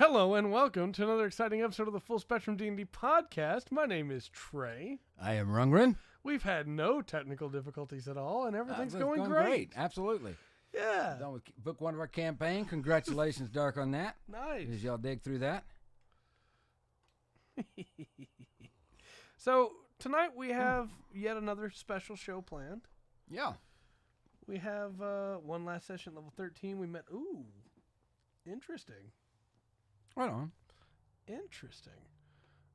Hello and welcome to another exciting episode of the Full Spectrum D&D Podcast. My name is Trey. I am Rungren. We've had no technical difficulties at all, and everything's going great. great. Absolutely. Yeah. Done with book one of our campaign. Congratulations, Dark, on that. Nice. As y'all dig through that. So tonight we have yet another special show planned. Yeah. We have one last session, level 13. We met. Ooh, interesting. Right on. Interesting.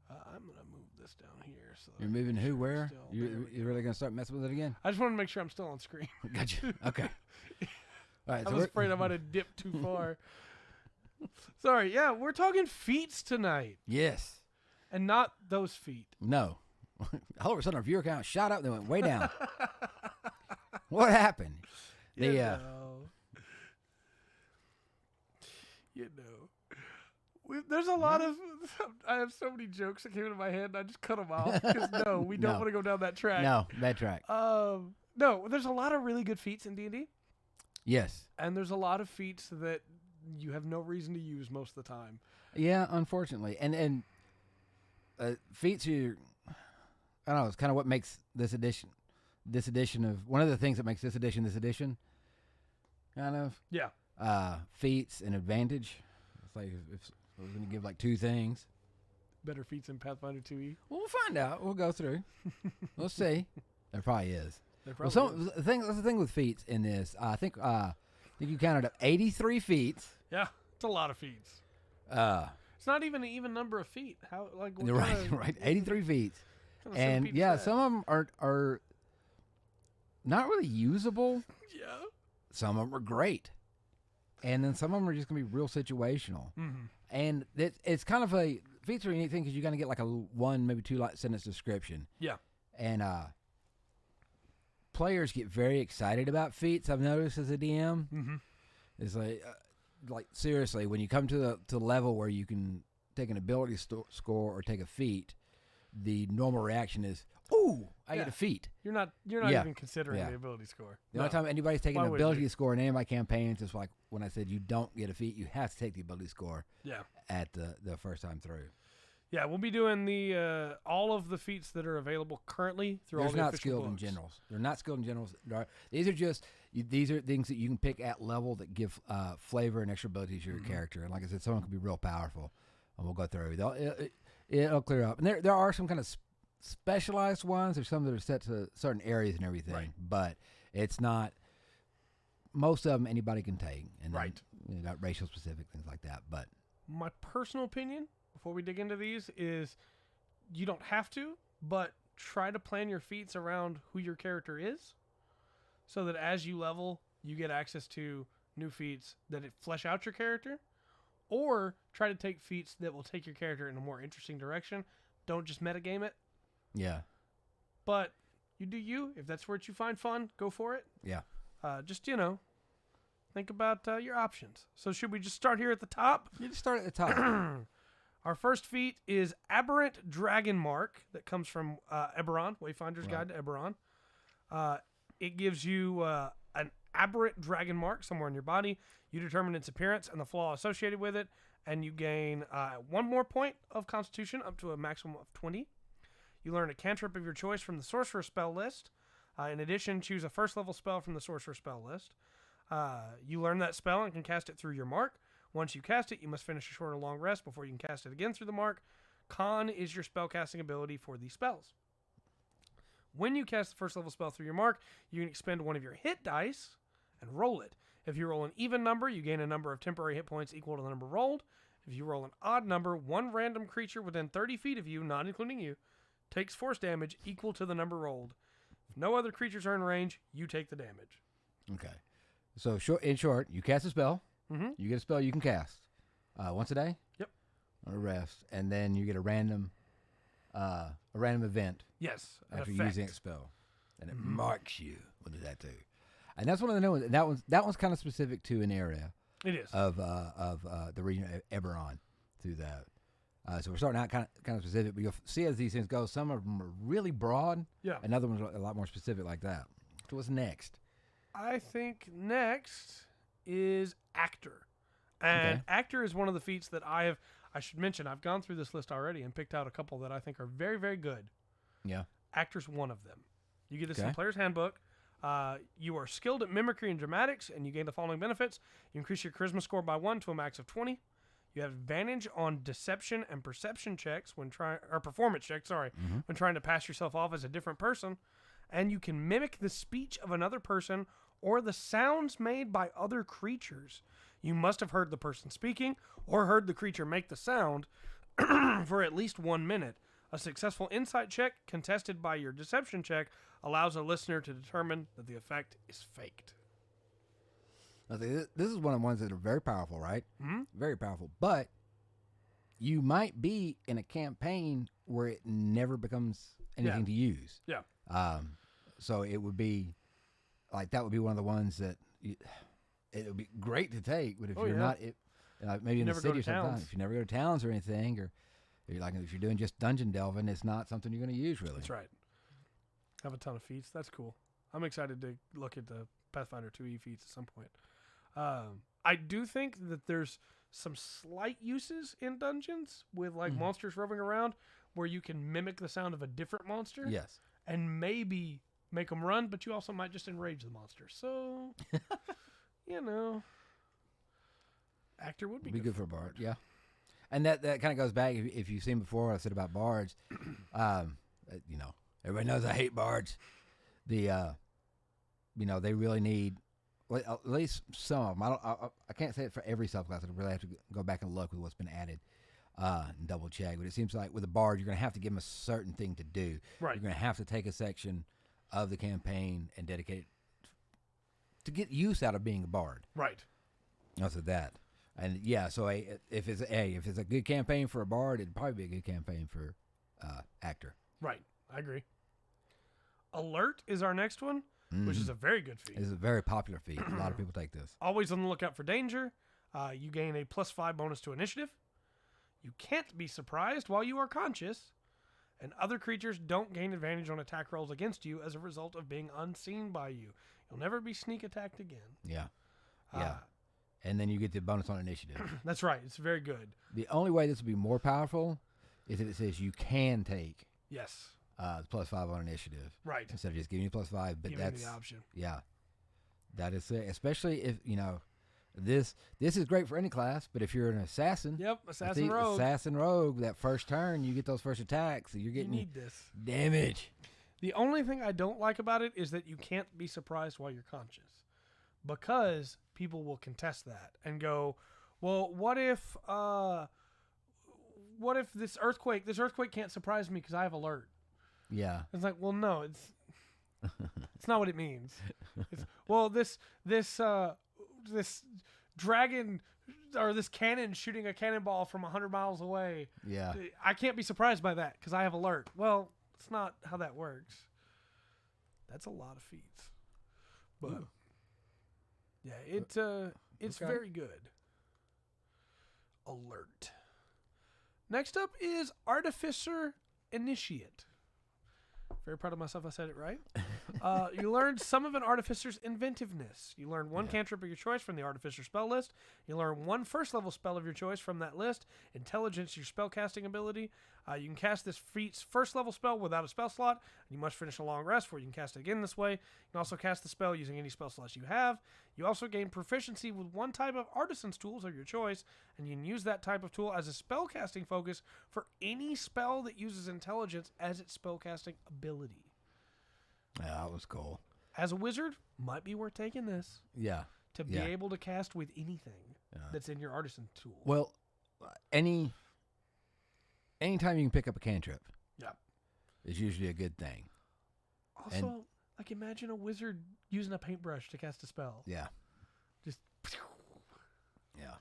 I'm going to move this down here. So You're moving who, where? You You're really going to start messing with it again? I just want to make sure I'm still on screen. Gotcha. Okay. All right. I was afraid I might have dipped too far. Sorry. Yeah, we're talking feats tonight. Yes. And not those feet. No. All of a sudden, our viewer count shot up and went way down. What happened? You know. There's a lot of... I have so many jokes that came into my head, and I just cut them off. Because, no, we don't want to go down that track. No, bad track. No, there's a lot of really good feats in D&D. Yes. And there's a lot of feats that you have no reason to use most of the time. Yeah, unfortunately. And feats are... I don't know, it's kind of what makes this edition of... One of the things that makes this edition, kind of. Yeah. Feats and advantage. It's like if we're going to give like two things. Better feats in Pathfinder 2e? Well, we'll find out. We'll go through. We'll see. There probably is. That's the thing with feats in this. I think you counted up 83 feats. Yeah, it's a lot of feats. It's not even an even number of feet. How like what right, 83 feats. And yeah, some of them are not really usable. Yeah. Some of them are great. And then some of them are just going to be real situational. Mm-hmm. And it's kind of a feats are a unique thing because you're going to get like a one, maybe two sentence description. Yeah. And players get very excited about feats, I've noticed as a DM. Mm-hmm. It's like seriously, when you come to the level where you can take an ability score or take a feat, the normal reaction is, "Ooh, I get a feat." You're not even considering the ability score. The only time anybody's taking an ability score in any of my campaigns is like when I said you don't get a feat, you have to take the ability score. Yeah. At the first time through. Yeah, we'll be doing the all of the feats that are available currently through all the official books. They're not skilled in generals. These are just these are things that you can pick at level that give flavor and extra abilities to your character. And like I said, some of them can be real powerful. And we'll go through. It'll clear up. And there are some kind of specialized ones. There's some that are set to certain areas and everything. Right. But it's not. Most of them anybody can take. And then, right. You got racial specific things like that. But my personal opinion, before we dig into these, is you don't have to, but try to plan your feats around who your character is, so that as you level, you get access to new feats that flesh out your character, or try to take feats that will take your character in a more interesting direction. Don't just metagame it. Yeah. But you do you. If that's what you find fun, go for it. Yeah. Just, think about your options. So should we just start here at the top? You just start at the top. Our first feat is Aberrant Dragon Mark that comes from Eberron, Wayfinder's Guide to Eberron. It gives you an aberrant dragon mark somewhere in your body. You determine its appearance and the flaw associated with it, and you gain 1 more point of Constitution up to a maximum of 20. You learn a cantrip of your choice from the Sorcerer spell list. In addition, choose a first-level spell from the Sorcerer spell list. You learn that spell and can cast it through your mark. Once you cast it, you must finish a short or long rest before you can cast it again through the mark. Con is your spellcasting ability for these spells. When you cast the first level spell through your mark, you can expend one of your hit dice and roll it. If you roll an even number, you gain a number of temporary hit points equal to the number rolled. If you roll an odd number, one random creature within 30 feet of you, not including you, takes force damage equal to the number rolled. If no other creatures are in range, you take the damage. Okay. So in short, you cast a spell. Mm-hmm. You get a spell you can cast once a day. Yep. On a rest, and then you get a random event. Yes. After using a spell, and it marks you. What does that do? And that's one of the new ones. That one's kind of specific to an area. It is of the region of Eberron through that. So we're starting out kind of specific, but you'll see as these things go, some of them are really broad. Yeah. And other ones are a lot more specific like that. So what's next? I think next is Actor. And Actor is one of the feats that I should mention, I've gone through this list already and picked out a couple that I think are very, very good. Yeah. Actor's one of them. You get this in the Player's Handbook. You are skilled at mimicry and dramatics, and you gain the following benefits. You increase your charisma score by 1 to a max of 20. You have advantage on deception and perception checks performance checks, when trying to pass yourself off as a different person. And you can mimic the speech of another person or the sounds made by other creatures. You must have heard the person speaking or heard the creature make the sound for at least 1 minute. A successful insight check contested by your deception check allows a listener to determine that the effect is faked. Now, this is one of the ones that are very powerful, right? Mm-hmm. Very powerful. But you might be in a campaign where it never becomes anything to use. Yeah. So it would be like that would be one of the ones that it would be great to take, but if you're not, maybe in the city or something, if you never go to towns or anything, or if you're doing just dungeon delving, it's not something you're going to use really. That's right. Have a ton of feats. That's cool. I'm excited to look at the Pathfinder 2e feats at some point. I do think that there's some slight uses in dungeons with monsters roving around where you can mimic the sound of a different monster. Yes. And maybe make them run, but you also might just enrage the monster. So, Actor would be good for a bard. Yeah. And that kind of goes back, if you've seen before what I said about bards, everybody knows I hate bards. They really need, well, at least some of them. I can't say it for every subclass. I really have to go back and look with what's been added and double check. But it seems like with a bard, you're going to have to give them a certain thing to do. Right. You're going to have to take a section of the campaign and dedicate it to get use out of being a bard. Right. Also that. And yeah, so if it's a good campaign for a bard, it'd probably be a good campaign for Actor. Right. I agree. Alert is our next one, which is a very good feat. It's a very popular feat. A lot of people take this. Always on the lookout for danger. You gain a +5 bonus to initiative. You can't be surprised while you are conscious. And other creatures don't gain advantage on attack rolls against you as a result of being unseen by you. You'll never be sneak attacked again. Yeah. Yeah. And then you get the bonus on initiative. That's right. It's very good. The only way this would be more powerful is if it says you can take the +5 on initiative. Right. Instead of just giving you +5. But that's the option. Yeah. That is it. Especially if, this is great for any class, but if you're an assassin. Yep, assassin rogue, that first turn, you get those first attacks. So you're getting you need this damage. The only thing I don't like about it is that you can't be surprised while you're conscious. Because people will contest that and go, well, what if this earthquake can't surprise me because I have alert? Yeah. It's like, well, no, it's not what it means. This dragon or this cannon shooting a cannonball from 100 miles away. Yeah. I can't be surprised by that because I have alert. Well, it's not how that works. That's a lot of feats. But yeah, it's very good. Alert. Next up is Artificer Initiate. Very proud of myself I said it right. You learned some of an Artificer's inventiveness. You learn one cantrip of your choice from the Artificer spell list. You learn one first-level spell of your choice from that list. Intelligence, your spellcasting ability. You can cast this feat's first-level spell without a spell slot. And you must finish a long rest before you can cast it again this way. You can also cast the spell using any spell slots you have. You also gain proficiency with one type of artisan's tools of your choice. And you can use that type of tool as a spellcasting focus for any spell that uses intelligence as its spellcasting ability. Yeah, that was cool. As a wizard, might be worth taking this. Yeah. To be able to cast with anything that's in your artisan tool. Well, anytime you can pick up a cantrip, is usually a good thing. Also, imagine a wizard using a paintbrush to cast a spell. Yeah. Just. Yeah.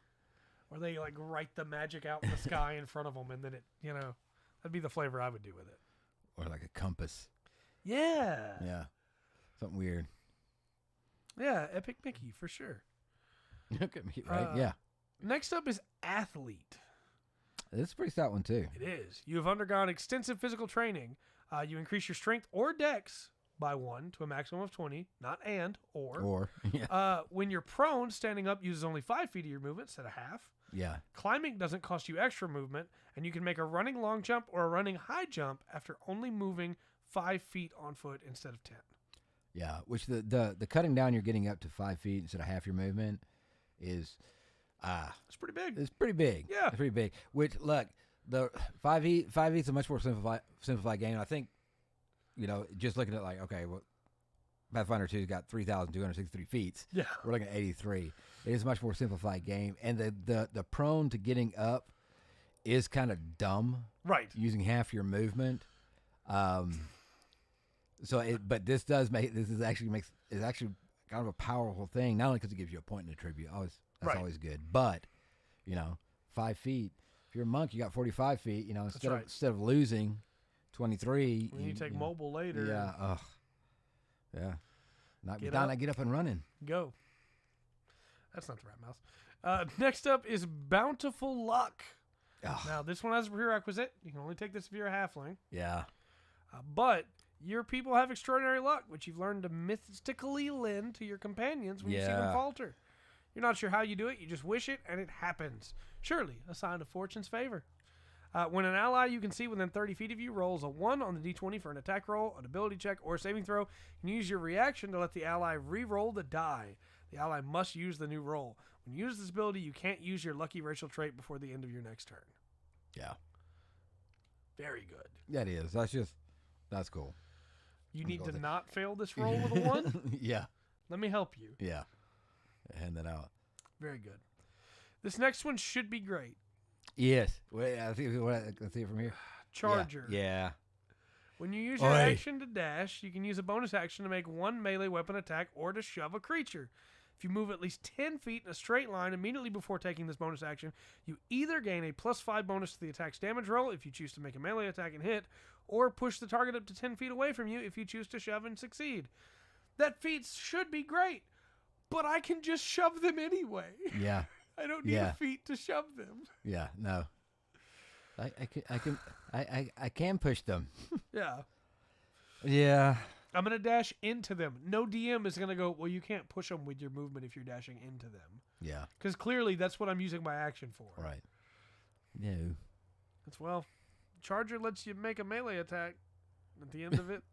Or they write the magic out in the sky in front of them, and then that'd be the flavor I would do with it. Or like a compass. Yeah. Yeah. Something weird. Yeah, Epic Mickey, for sure. Right? Yeah. Next up is Athlete. This is a pretty stout one, too. It is. You have undergone extensive physical training. You increase your strength or dex by 1 to a maximum of 20, not and, or. Or, yeah. When you're prone, standing up uses only 5 feet of your movement instead of half. Yeah. Climbing doesn't cost you extra movement, and you can make a running long jump or a running high jump after only moving 5 feet on foot instead of 10. Yeah, which the cutting down you're getting up to 5 feet instead of half your movement is It's pretty big. It's pretty big. Yeah. It's pretty big. Which, look, the 5e is a much more simplified game. I think, just looking at like, okay, well, Pathfinder 2's got 3,263 feet. Yeah. We're looking at 83. It is a much more simplified game. And the prone to getting up is kind of dumb. Right. Using half your movement. But this is actually kind of a powerful thing, not only because it gives you a point in the tribute. That's always good. But, 5 feet. If you're a monk, you got 45 feet. Instead of losing 23. When you take mobile later. Yeah. Yeah. Get up and running. Go. That's not the right mouse. Next up is Bountiful Luck. Ugh. Now, this one has a prerequisite. You can only take this if you're a halfling. Yeah. But your people have extraordinary luck, which you've learned to mystically lend to your companions when you see them falter. You're not sure how you do it. You just wish it, and it happens. Surely, a sign of fortune's favor. When an ally you can see within 30 feet of you rolls a 1 on the d20 for an attack roll, an ability check, or a saving throw, you can use your reaction to let the ally re-roll the die. The ally must use the new roll. When you use this ability, you can't use your lucky racial trait before the end of your next turn. Yeah. Very good. That is. That's cool. You need to not fail this roll with a 1? Yeah. Let me help you. Yeah. Hand that out. Very good. This next one should be great. Yes. Wait, I see it from here. Charger. Yeah. When you use your action to dash, you can use a bonus action to make 1 melee weapon attack or to shove a creature. If you move at least 10 feet in a straight line immediately before taking this bonus action, you either gain a +5 bonus to the attack's damage roll if you choose to make a melee attack and hit, or push the target up to 10 feet away from you if you choose to shove and succeed. That feat should be great, but I can just shove them anyway. Yeah. I don't need a feat to shove them. Yeah, no. I can push them. Yeah. Yeah. I'm going to dash into them. No DM is going to go, well, you can't push them with your movement if you're dashing into them. Yeah. Because clearly that's what I'm using my action for. Right. No. Charger lets you make a melee attack at the end of it.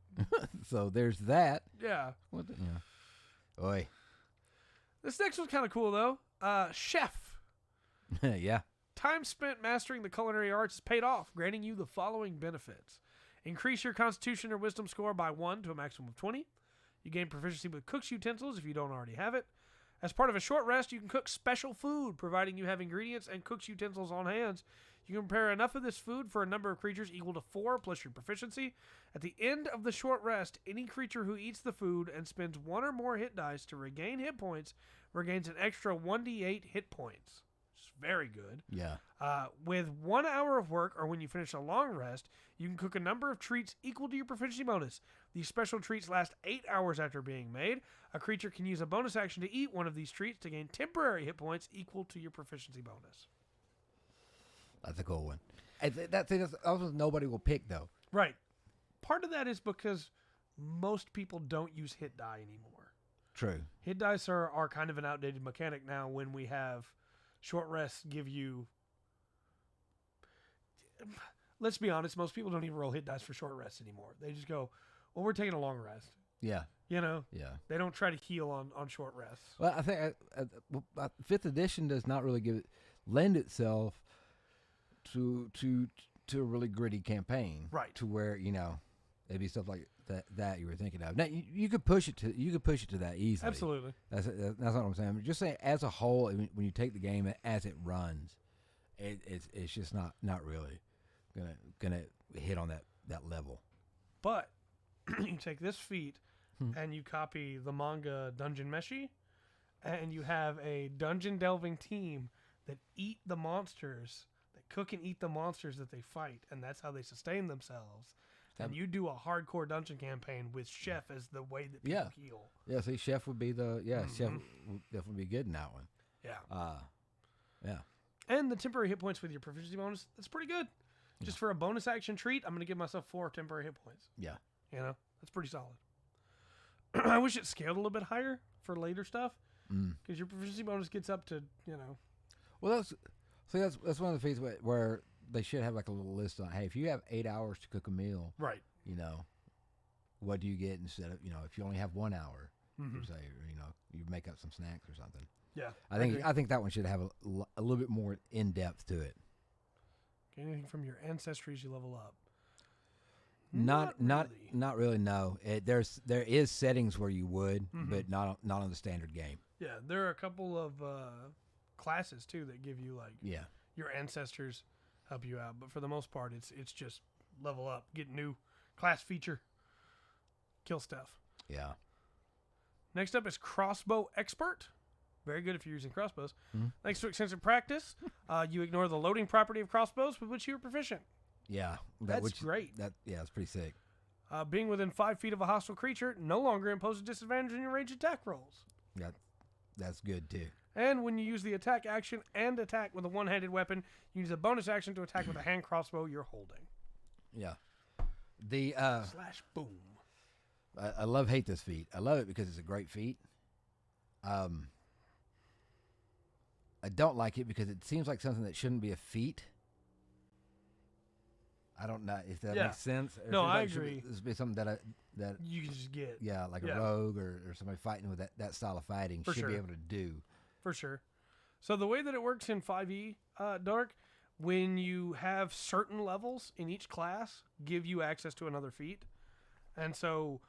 So there's that. Yeah. What the, yeah. Oi. This next one's kind of cool, though. Chef. Yeah. Time spent mastering the culinary arts is paid off, granting you the following benefits. Increase your constitution or wisdom score by 1 to a maximum of 20. You gain proficiency with cook's utensils if you don't already have it. As part of a short rest, you can cook special food, providing you have ingredients and cook's utensils on hand. You can prepare enough of this food for a number of creatures equal to 4 plus your proficiency. At the end of the short rest, any creature who eats the food and spends 1 or more hit dice to regain hit points regains an extra 1d8 hit points. Which is very good. Yeah. With 1 hour of work, or when you finish a long rest, you can cook a number of treats equal to your proficiency bonus. These special treats last 8 hours after being made. A creature can use a bonus action to eat one of these treats to gain temporary hit points equal to your proficiency bonus. That's a cool one. That's also nobody will pick, though. Right. Part of that is because most people don't use hit die anymore. True. Hit dice are kind of an outdated mechanic now when we have short rests give you... Let's be honest, most people don't even roll hit dice for short rests anymore. They just go, well, we're taking a long rest. Yeah. Yeah. They don't try to heal on short rests. Well, I think 5th edition does not really lend itself to a really gritty campaign. Right. To where, it'd be stuff like that you were thinking of. Now you could push it to that easily. Absolutely. That's what I'm saying. I'm just saying, as a whole, when you take the game as it runs, it's just not really gonna hit on that level. But you take this feat and you copy the manga Dungeon Meshi, and you have a dungeon delving team that eat the monsters, that cook and eat the monsters that they fight, and that's how they sustain themselves. And you do a hardcore dungeon campaign with Chef as the way that people heal. Yeah, see, Chef would be Chef would definitely be good in that one. Yeah. Yeah. And the temporary hit points with your proficiency bonus, that's pretty good. Just for a bonus action treat, I'm going to give myself 4 temporary hit points. Yeah. That's pretty solid. I wish it scaled a little bit higher for later stuff, Mm. because your proficiency bonus gets up to, Well, that's one of the feats where they should have like a little list on. Hey, if you have 8 hours to cook a meal, right. What do you get instead of if you only have 1 hour, Mm-hmm. say, you make up some snacks or something. Yeah. I think that one should have a little bit more in depth to it. Anything from your ancestries you level up. Not really. No, there is settings where you would, Mhm. but not on the standard game. Yeah, there are a couple of classes too that give you like Yeah, your ancestors help you out, but for the most part, it's just level up, get new class feature, kill stuff. yeah. Next up is Crossbow Expert. Very good if you're using crossbows. Mhm. Thanks to extensive practice, you ignore the loading property of crossbows with which you are proficient. Yeah, That's great. That's pretty sick. Being within 5 feet of a hostile creature no longer imposes disadvantage on your ranged attack rolls. That's good too. And when you use the attack action and attack with a one-handed weapon, you use a bonus action to attack with a hand crossbow you're holding. Yeah. The Slash boom. I hate this feat. I love it because it's a great feat. I don't like it because it seems like something that shouldn't be a feat. I don't know if that makes sense. Or No, it seems I like agree. This would be something that You can just get. like Yeah. a rogue or somebody fighting with that style of fighting For should sure. be able to do. For sure. So the way that it works in 5e Dark, when you have certain levels in each class, give you access to another feat. And so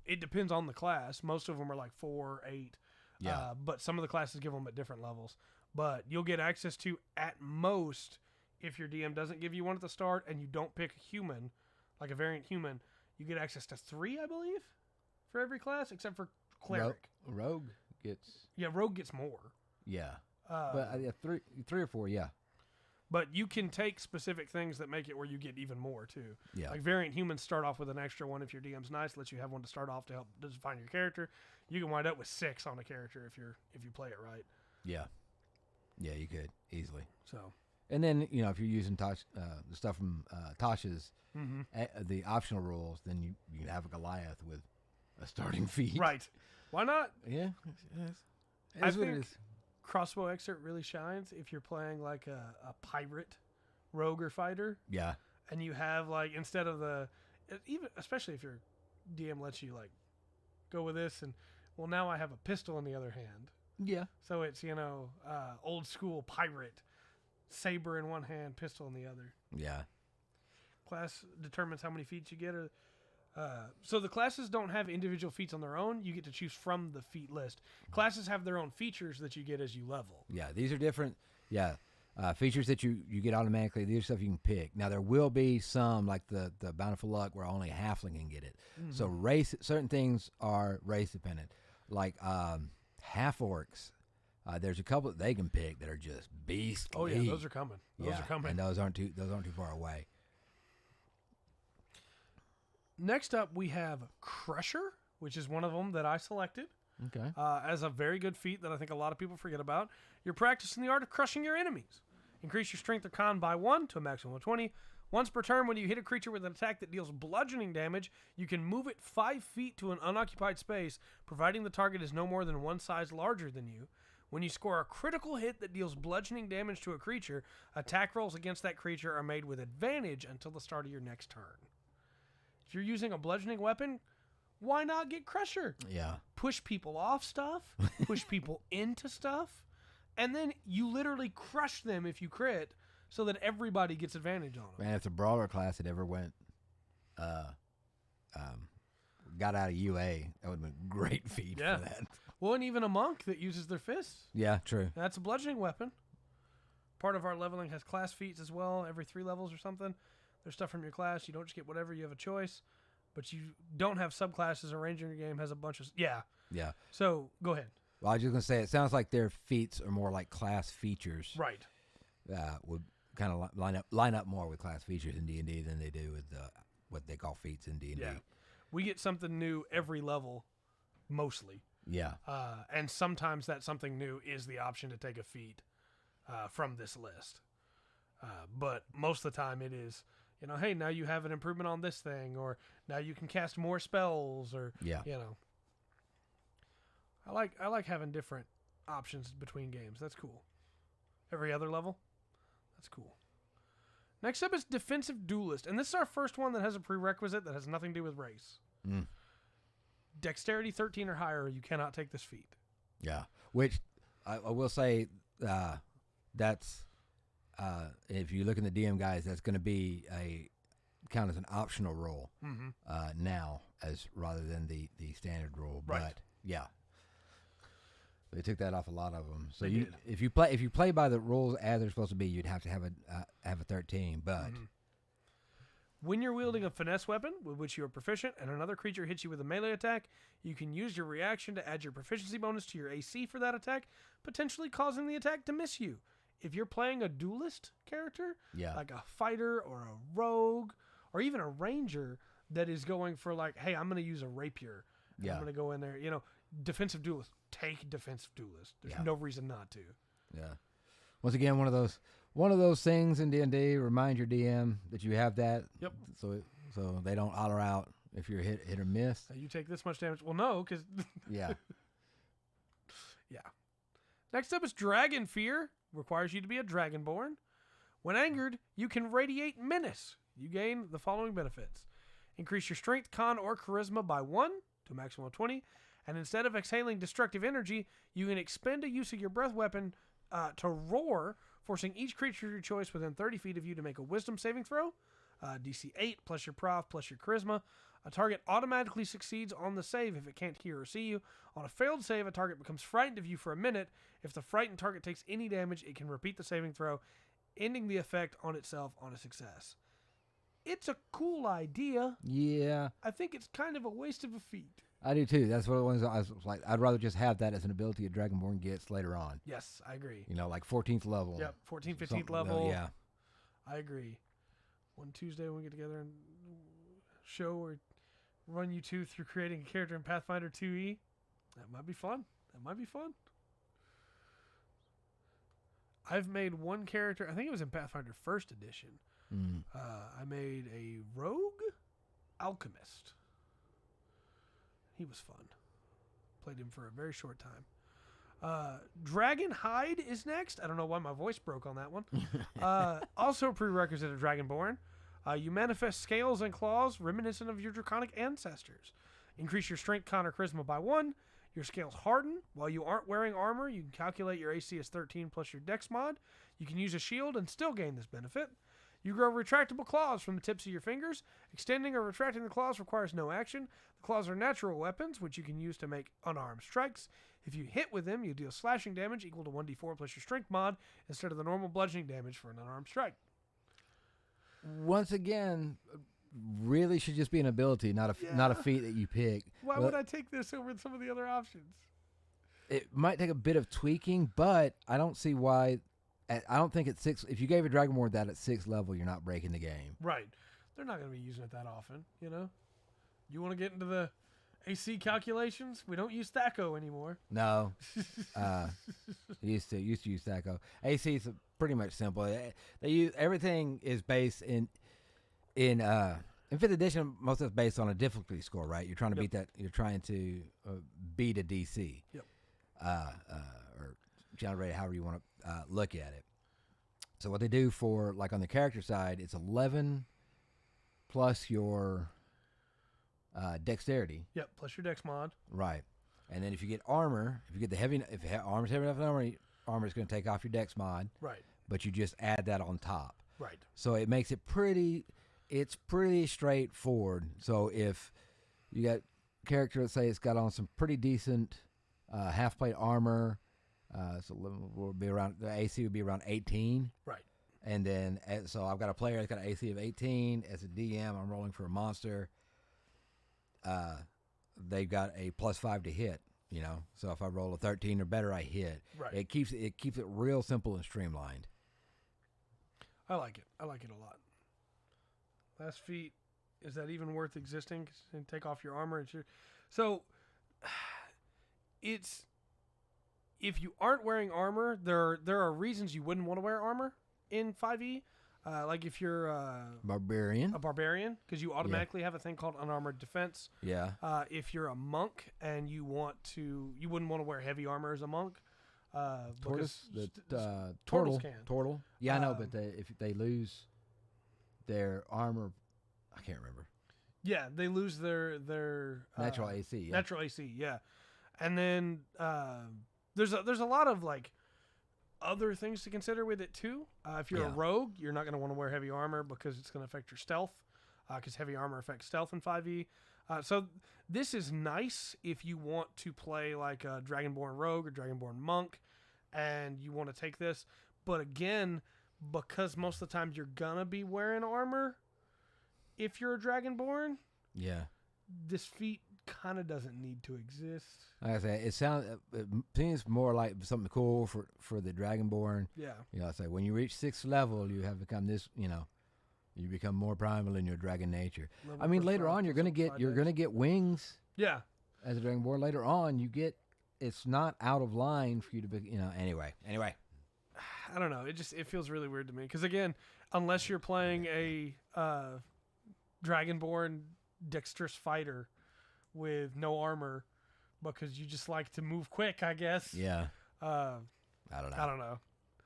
it depends on the class. Most of them are like 4, 8. Yeah. But some of the classes give them at different levels. But you'll get access to, at most, if your DM doesn't give you one at the start and you don't pick a human, like a variant human, you get access to 3, I believe, for every class, except for Cleric. Rogue gets. Yeah, Rogue gets more. Yeah. But yeah, three or 4. Yeah. But you can take specific things that make it where you get even more, too. Yeah. Like variant humans start off with an extra one if your DM's nice, lets you have one to start off to help define your character. You can wind up with 6 on a character if you play it right. Yeah. Yeah, you could easily. So. And then if you're using the stuff from Tasha's Mm-hmm. The optional rules, then you can have a Goliath with a starting feat. Right. Why not? Yeah. I think Crossbow Expert really shines if you're playing like a pirate, rogue, or fighter. Yeah. And you have like, instead of especially if your DM lets you like go with this and, well, now I have a pistol in the other hand. Yeah. So it's, old school pirate, saber in one hand, pistol in the other. Yeah. Class determines how many feats you get. So the classes don't have individual feats on their own. You get to choose from the feat list. Classes have their own features that you get as you level. Yeah. These are different. Yeah. Features that you get automatically. These are stuff you can pick. Now, there will be some, like the Bountiful Luck, where only a halfling can get it. Mm-hmm. So certain things are race dependent. Like half orcs. There's a couple that they can pick that are just beastly. Oh yeah, those are coming. Those are coming. And those aren't too far away. Next up, we have Crusher, which is one of them that I selected. Okay. As a very good feat that I think a lot of people forget about. You're practicing the art of crushing your enemies. Increase your strength or con by 1 to a maximum of 20. Once per turn, when you hit a creature with an attack that deals bludgeoning damage, you can move it 5 feet to an unoccupied space, providing the target is no more than one size larger than you. When you score a critical hit that deals bludgeoning damage to a creature, attack rolls against that creature are made with advantage until the start of your next turn. If you're using a bludgeoning weapon, why not get Crusher? Yeah. Push people off stuff, push people into stuff, and then you literally crush them if you crit so that everybody gets advantage on them. Man, if the brawler class had ever went, got out of UA, that would have been a great feat for that. Well, and even a monk that uses their fists. Yeah, true. That's a bludgeoning weapon. Part of our leveling has class feats as well, every 3 levels or something. There's stuff from your class. You don't just get whatever. You have a choice. But you don't have subclasses. A ranger in your game has a bunch of... Yeah. Yeah. So, go ahead. Well, I was just going to say, it sounds like their feats are more like class features. Right. Would kind of line up more with class features in D&D than they do with what they call feats in D&D. Yeah. We get something new every level, mostly. Yeah. And sometimes that something new is the option to take a feat from this list. But most of the time it is, hey, now you have an improvement on this thing, or now you can cast more spells, or, I like having different options between games. That's cool. Every other level. That's cool. Next up is Defensive Duelist, and this is our first one that has a prerequisite that has nothing to do with race. Dexterity 13 or higher, you cannot take this feat. Yeah, which I will say that's if you look in the DM guides, that's going to be count as an optional role now, as rather than the standard rule. Right. But yeah, they took that off a lot of them. So They if you play by the rules as they're supposed to be, you'd have to have a 13. But when you're wielding a finesse weapon with which you are proficient and another creature hits you with a melee attack, you can use your reaction to add your proficiency bonus to your AC for that attack, potentially causing the attack to miss you. If you're playing a duelist character, like a fighter or a rogue or even a ranger that is going for like, hey, I'm going to use a rapier. I'm going to go in there, defensive duelist. Take defensive duelist. There's no reason not to. Yeah. Once again, one of those things in D&D. Remind your DM that you have that. Yep. So they don't holler out if you're hit or miss. You take this much damage. Well, no, because yeah. Next up is Dragon Fear. Requires you to be a dragonborn. When angered, you can radiate menace. You gain the following benefits: increase your strength, con, or charisma by 1 to a maximum of 20. And instead of exhaling destructive energy, you can expend a use of your breath weapon to roar, forcing each creature of your choice within 30 feet of you to make a wisdom saving throw. DC 8 plus your prof plus your charisma. A target automatically succeeds on the save if it can't hear or see you. On a failed save, a target becomes frightened of you for a minute. If the frightened target takes any damage, it can repeat the saving throw, ending the effect on itself on a success. It's a cool idea. Yeah. I think it's kind of a waste of a feat. I do too. That's what it was. I was like, I'd rather just have that as an ability a Dragonborn gets later on. Yes, I agree. Like 14th level. Yep, 14th, 15th level. Yeah. I agree. One Tuesday when we get together and show or run you two through creating a character in Pathfinder 2e. That might be fun. I've made one character. I think it was in Pathfinder 1st edition. I made a rogue alchemist. He was fun. Played him for a very short time. Dragon Hide is next. I don't know why my voice broke on that one. Also a prerequisite of Dragonborn. You manifest scales and claws reminiscent of your draconic ancestors. Increase your strength, con, or charisma by 1. Your scales harden. While you aren't wearing armor, you can calculate your AC as 13 plus your dex mod. You can use a shield and still gain this benefit. You grow retractable claws from the tips of your fingers. Extending or retracting the claws requires no action. The claws are natural weapons, which you can use to make unarmed strikes. If you hit with them, you deal slashing damage equal to 1d4 plus your strength mod instead of the normal bludgeoning damage for an unarmed strike. Once again, really should just be an ability, not a feat that you pick. Why would I take this over some of the other options? It might take a bit of tweaking, but I don't see why. I don't think at 6. If you gave a Dragonborn that at 6th level, you're not breaking the game. Right. They're not going to be using it that often, You want to get into the AC calculations? We don't use Thaco anymore. No. used to use Thaco. AC is pretty much simple. They use everything is based in 5th edition. Most of it's based on a difficulty score, right? You're trying to beat that. You're trying to beat a DC. Yep. Or generate however you want to look at it. So what they do for, like on the character side, it's 11 plus your dexterity. Yep, plus your dex mod. Right. And then if you get armor, if armor's heavy enough armor is going to take off your dex mod. Right. But you just add that on top. Right. So it makes it pretty straightforward. So if you got a character, let's say it's got on some pretty decent half plate armor, so the AC would be around 18. Right. And then, so I've got a player that's got an AC of 18. As a DM, I'm rolling for a monster. They've got a +5 to hit, So if I roll a 13 or better, I hit. Right. It keeps it real simple and streamlined. I like it. I like it a lot. Last feat, is that even worth existing? And take off your armor. It's if you aren't wearing armor, there are reasons you wouldn't want to wear armor in 5e. Like if you're Barbarian. a barbarian, because you automatically have a thing called unarmored defense. Yeah. If you're a monk and you wouldn't want to wear heavy armor as a monk. Tortoise, turtles can. Turtle. Yeah, I know, but if they lose their armor, I can't remember. Yeah, they lose their Natural AC. Yeah. Natural AC, yeah. And then there's a lot of like other things to consider with it too. If you're a rogue, you're not going to want to wear heavy armor because it's going to affect your stealth. Because heavy armor affects stealth in 5e. So this is nice if you want to play like a Dragonborn rogue or Dragonborn monk, and you want to take this. But again, because most of the time you're gonna be wearing armor, if you're a Dragonborn, this feat kind of doesn't need to exist. Like I say, it seems more like something cool for the Dragonborn. Yeah. You know, I say when you reach 6th level, you have become this. You know, you become more primal in your dragon nature. I mean, later on, you're gonna get wings. Yeah. As a Dragonborn, later on, it's not out of line for you to be. You know. Anyway. I don't know. It feels really weird to me because again, unless you're playing a Dragonborn dexterous fighter with no armor, because you just like to move quick, I guess. Yeah. I don't know.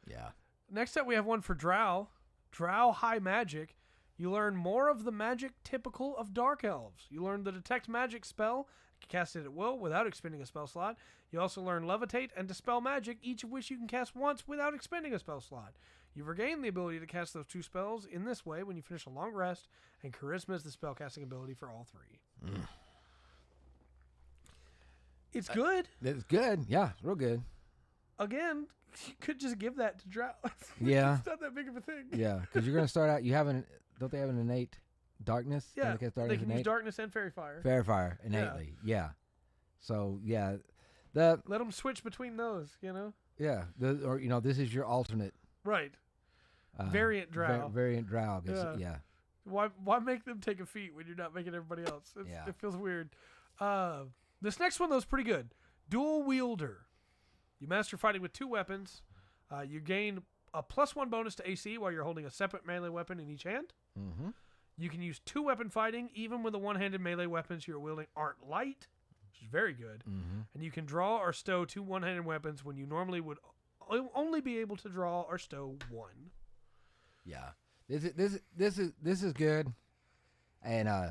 Yeah. Next up, we have one for Drow. Drow High Magic. You learn more of the magic typical of Dark Elves. You learn the Detect Magic spell. You can cast it at will without expending a spell slot. You also learn Levitate and Dispel Magic, each of which you can cast once without expending a spell slot. You regain the ability to cast those two spells in this way when you finish a long rest, and Charisma is the spellcasting ability for all three. It's good. It's good. Yeah, it's real good. Again, you could just give that to Drow. Yeah. It's not that big of a thing. Yeah, because you're going to start out, don't they have an innate darkness? Yeah, they can use darkness and fairy fire. Fairy fire, innately, yeah. So, yeah. Let them switch between those, you know? Yeah, this is your alternate. Right. Variant Drow. Variant Drow, yeah. Why make them take a feat when you're not making everybody else? It feels weird. This next one, though, is pretty good. Dual Wielder. You master fighting with two weapons. You gain a +1 bonus to AC while you're holding a separate melee weapon in each hand. Mm-hmm. You can use two-weapon fighting even when the one-handed melee weapons you're wielding aren't light, which is very good. Mm-hmm. And you can draw or stow two one-handed weapons when you normally would only be able to draw or stow one. Yeah, this is good, and okay,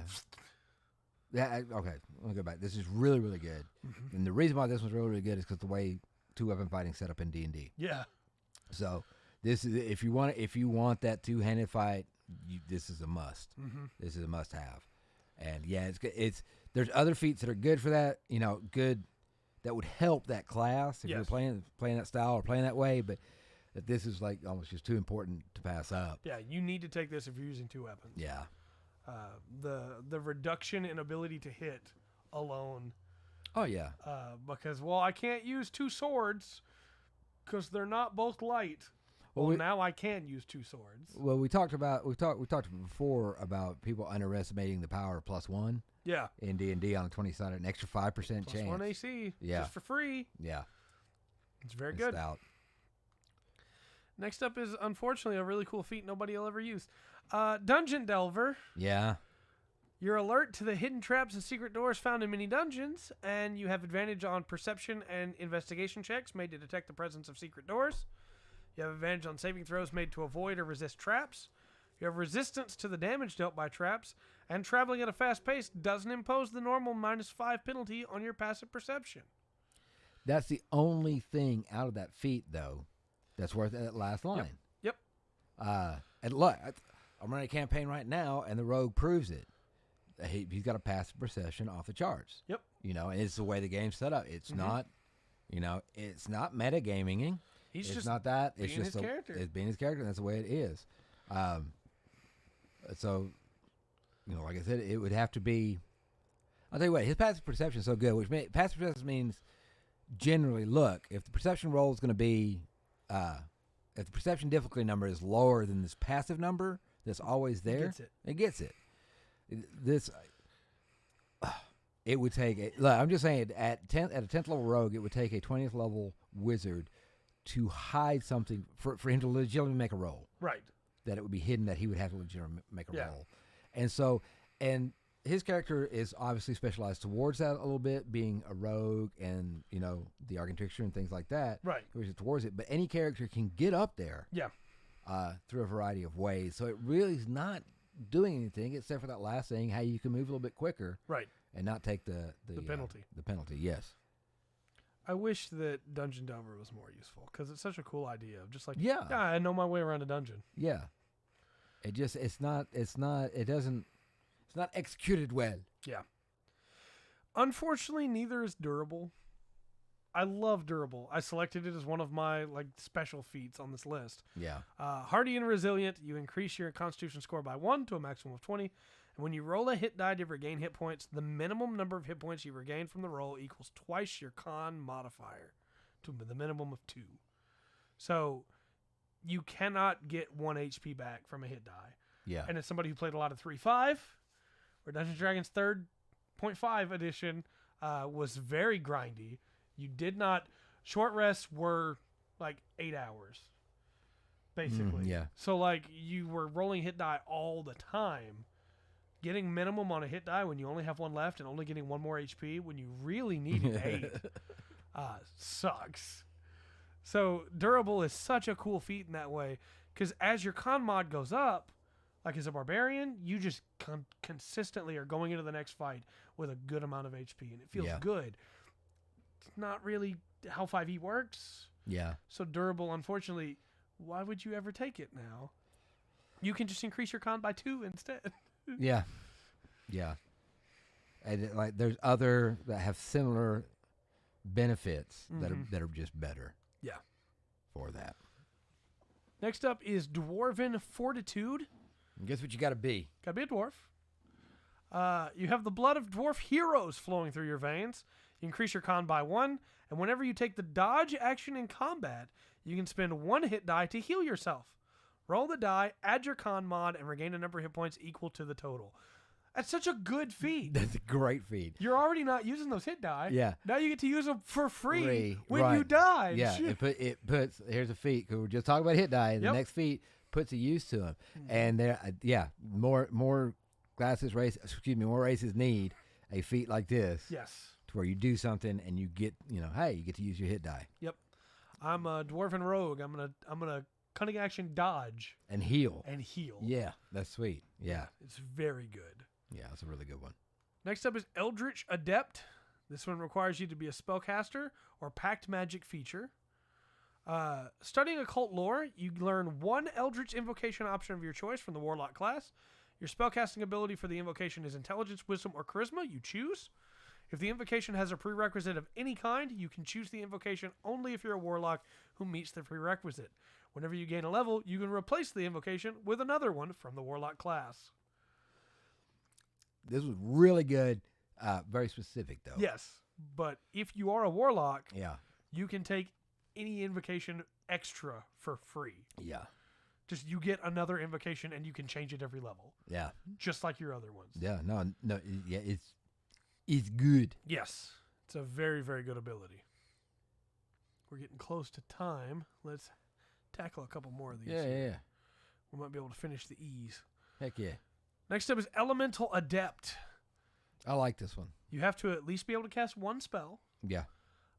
let me go back. This is really, really good, and the reason why this one's really, really good is because the way two-weapon fighting set up in D&D. Yeah. So this is if you want that two-handed fight, this is a must. Mm-hmm. This is a must-have, and yeah, it's there's other feats that are good for that. You know, good that would help that class if you're playing that style or playing that way, but. That this is like almost just too important to pass up. Yeah, you need to take this if you're using two weapons. Yeah. The reduction in ability to hit alone. Oh yeah. Because I can't use two swords because they're not both light. Well, now I can use two swords. Well, we talked before about people underestimating the power of +1. Yeah. In D&D on a 20-sided, an extra 5% chance. +1 AC. Yeah. Just for free. Yeah. It's very good. Stout. Next up is, unfortunately, a really cool feat nobody will ever use. Dungeon Delver. Yeah. You're alert to the hidden traps and secret doors found in many dungeons, and you have advantage on perception and investigation checks made to detect the presence of secret doors. You have advantage on saving throws made to avoid or resist traps. You have resistance to the damage dealt by traps, and traveling at a fast pace doesn't impose the normal -5 penalty on your passive perception. That's the only thing out of that feat, though, that's worth that last line. Yep. And look, I'm running a campaign right now, and the rogue proves it. He's got a passive perception off the charts. Yep. You know, and it's the way the game's set up. It's not, it's not metagaming. It's just just not that. It's being just his character. It's being his character, and that's the way it is. So, like I said, it would have to be. I'll tell you what, his passive perception is so good, passive perception means generally, look, if the perception roll is going to be, if the perception difficulty number is lower than this passive number that's always there, it gets it. It would take, look, I'm just saying, at a 10th level rogue, it would take a 20th level wizard to hide something for him to legitimately make a roll. Right. that it would be hidden that he would have to legitimately make a Yeah. roll. And so, and his character is obviously specialized towards that a little bit, being a rogue and, you know, the Architecture and things like that. Right. Which is towards it. But any character can get up there. Yeah. Through a variety of ways. So it really is not doing anything except for that last thing, how you can move a little bit quicker. Right. And not take the penalty. The penalty, yes. I wish that Dungeon Delver was more useful because it's such a cool idea of just like, Yeah. I know my way around a dungeon. Yeah. It's not executed well. Yeah. Unfortunately, neither is durable. I love durable. I selected it as one of my like special feats on this list. Yeah. Hearty and Resilient, you increase your Constitution score by 1 to a maximum of 20. And when you roll a hit die to regain hit points, the minimum number of hit points you regain from the roll equals twice your con modifier to the minimum of 2. So you cannot get 1 HP back from a hit die. Yeah. And as somebody who played a lot of 3.5, where Dungeons & Dragons 3.5 edition was very grindy, you did not... Short rests were like 8 hours, basically. Yeah. So like you were rolling hit die all the time. Getting minimum on a hit die when you only have 1 left and only getting 1 more HP when you really needed 8 sucks. So durable is such a cool feat in that way because as your con mod goes up, like as a barbarian, you just consistently are going into the next fight with a good amount of HP and it feels good. It's not really how 5e works. Yeah. So durable, unfortunately, why would you ever take it now? You can just increase your con by 2 instead. Yeah. Yeah. And like there's other that have similar benefits that are just better. Yeah. For that. Next up is Dwarven Fortitude. And guess what you got to be? Got to be a dwarf. You have the blood of dwarf heroes flowing through your veins. You increase your con by 1, and whenever you take the dodge action in combat, you can spend 1 hit die to heal yourself. Roll the die, add your con mod, and regain a number of hit points equal to the total. That's such a good feat. That's a great feat. You're already not using those hit die. Yeah. Now you get to use them for free when right. you die. Yeah. It puts, here's a feat, because we're just talking about hit die, and the next feat puts a use to them. And there, more races need a feat like this. Yes. To where you do something and you get, you get to use your hit die. Yep. I'm a dwarven rogue. I'm gonna cunning action dodge and heal. Yeah, that's sweet. Yeah. It's very good. Yeah, it's a really good one. Next up is Eldritch Adept. This one requires you to be a spellcaster or pact magic feature. Studying occult lore, you learn 1 Eldritch invocation option of your choice from the Warlock class. Your spellcasting ability for the invocation is Intelligence, Wisdom, or Charisma. You choose. If the invocation has a prerequisite of any kind, you can choose the invocation only if you're a Warlock who meets the prerequisite. Whenever you gain a level, you can replace the invocation with another one from the Warlock class. This was really good. Very specific, though. Yes, but if you are a Warlock, you can take any invocation extra for free. Yeah. Just you get another invocation and you can change it every level. Yeah. Just like your other ones. Yeah, no, yeah, it's good. Yes. It's a very, very good ability. We're getting close to time. Let's tackle a couple more of these. Yeah. We might be able to finish the E's. Heck yeah. Next up is Elemental Adept. I like this one. You have to at least be able to cast 1 spell. Yeah.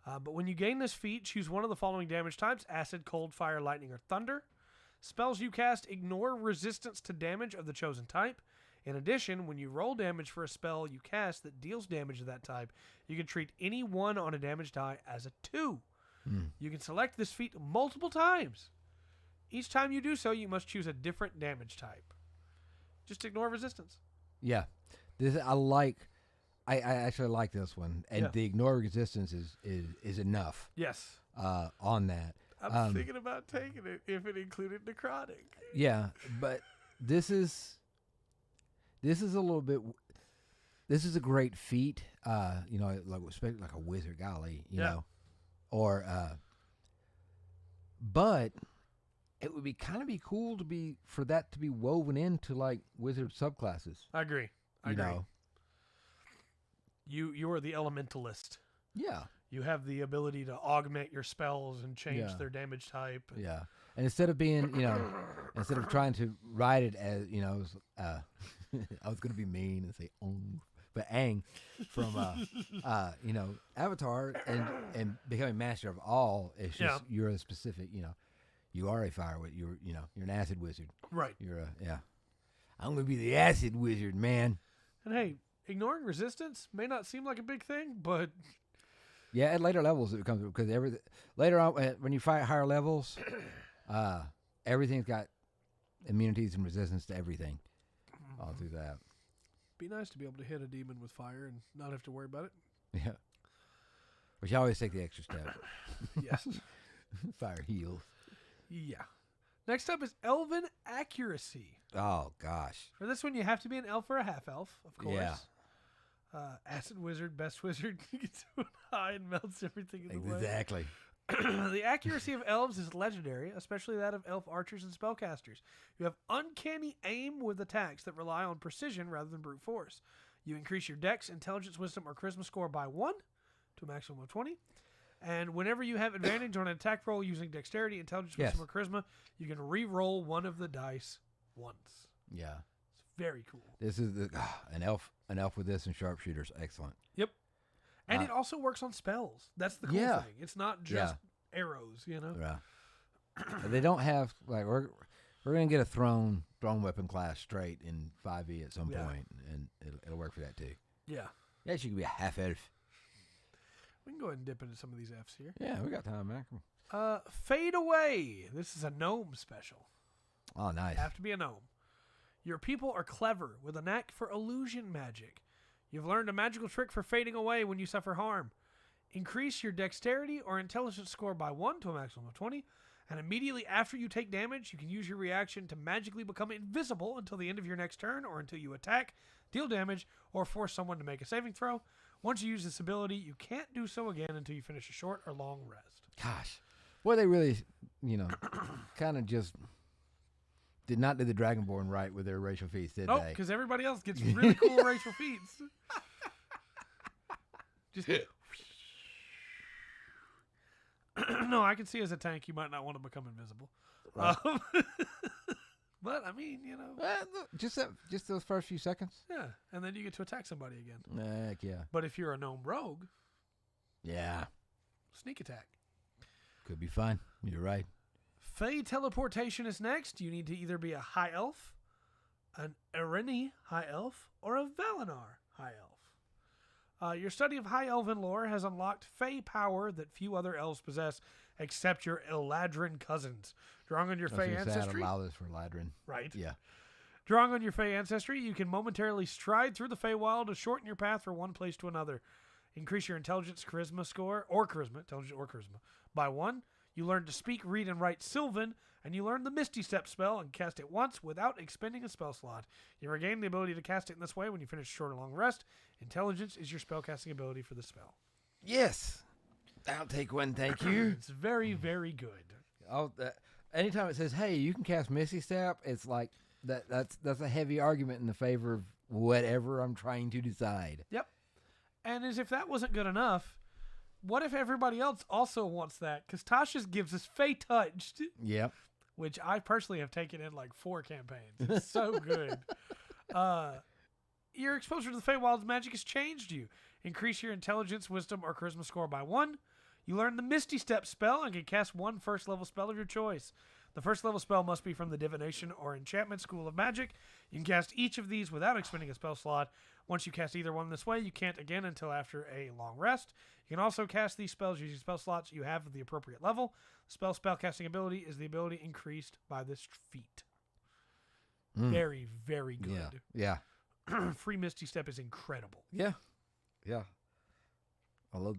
But when you gain this feat, choose one of the following damage types: acid, cold, fire, lightning, or thunder. Spells you cast ignore resistance to damage of the chosen type. In addition, when you roll damage for a spell you cast that deals damage of that type, you can treat any 1 on a damage die as a 2. You can select this feat multiple times. Each time you do so, you must choose a different damage type. Just ignore resistance. Yeah. I actually like this one. And the ignore resistance is enough. Yes. On that. I'm thinking about taking it if it included necrotic. Yeah, but this is a little bit. This is a great feat. Especially like a wizard, golly, you know, or. But it would be kind of cool for that to be woven into like wizard subclasses. I agree. You know. You are the elementalist. Yeah. You have the ability to augment your spells and change their damage type. Yeah. And instead of being, instead of trying to write it as, I was going to be mean and say, but Aang from, Avatar and becoming master of all, it's just, you're a specific, you are a fire wizard. You're an acid wizard. Right. I'm going to be the acid wizard, man. And hey, ignoring resistance may not seem like a big thing, but... Yeah, at later levels it becomes, because later on, when you fight higher levels, everything's got immunities and resistance to everything all through that. Be nice to be able to hit a demon with fire and not have to worry about it. Yeah. Which I always take the extra step. Yes. Fire heals. Yeah. Next up is Elven Accuracy. Oh, gosh. For this one, you have to be an elf or a half-elf, of course. Yeah. Acid wizard, best wizard, gets to an eye and melts everything in the way. Exactly. The accuracy of elves is legendary, especially that of elf archers and spellcasters. You have uncanny aim with attacks that rely on precision rather than brute force. You increase your dex, intelligence, wisdom, or charisma score by 1 to a maximum of 20. And whenever you have advantage on an attack roll using dexterity, intelligence, wisdom, or charisma, you can re-roll one of the dice once. Yeah. It's very cool. This is an elf with this and sharpshooters. Excellent. Yep. And it also works on spells. That's the cool thing. It's not just arrows, Yeah. They don't have, like, we're going to get a thrown weapon class straight in 5e at some point, and it'll work for that too. Yeah. Yeah, she could be a half elf. We can go ahead and dip into some of these Fs here. Yeah, we got time, man. Fade Away. This is a gnome special. Oh, nice. You have to be a gnome. Your people are clever with a knack for illusion magic. You've learned a magical trick for fading away when you suffer harm. Increase your dexterity or intelligence score by 1 to a maximum of 20, and immediately after you take damage, you can use your reaction to magically become invisible until the end of your next turn or until you attack, deal damage, or force someone to make a saving throw. Once you use this ability, you can't do so again until you finish a short or long rest. Gosh. Well, they really, kind of just did not do the Dragonborn right with their racial feats, did they? Because everybody else gets really cool racial feats. Just... No, I can see as a tank you might not want to become invisible. Right. But, I mean, just those first few seconds. Yeah, and then you get to attack somebody again. Heck yeah. But if you're a gnome rogue... Yeah. Sneak attack. Could be fun. You're right. Fey teleportation is next. You need to either be a high elf, an Erini high elf, or a Valinar high elf. Your study of high elven lore has unlocked Fey power that few other elves possess, except your Eladrin cousins. Drawing on your Fey ancestry. Allow this for Eladrin. Right. Yeah. Drawing on your Fey ancestry, you can momentarily stride through the Feywild to shorten your path from one place to another. Increase your intelligence, charisma score, by 1. You learn to speak, read, and write Sylvan, and you learn the Misty Step spell and cast it once without expending a spell slot. You regain the ability to cast it in this way when you finish a short or long rest. Intelligence is your spellcasting ability for the spell. Yes. I'll take one, thank you. It's very, very good. Oh, anytime it says, hey, you can cast Misty Step, it's like that's a heavy argument in the favor of whatever I'm trying to decide. Yep. And as if that wasn't good enough, what if everybody else also wants that? Because Tasha's gives us Fey Touched. Yep. Which I personally have taken in like 4 campaigns. It's so good. Your exposure to the Feywild's magic has changed you. Increase your intelligence, wisdom, or charisma score by 1. You learn the Misty Step spell and can cast one first-level spell of your choice. The first-level spell must be from the Divination or Enchantment School of Magic. You can cast each of these without expending a spell slot. Once you cast either one this way, you can't again until after a long rest. You can also cast these spells using spell slots you have at the appropriate level. Spellcasting ability is the ability increased by this feat. Very, very good. Yeah. Free Misty Step is incredible. Yeah. Yeah. I love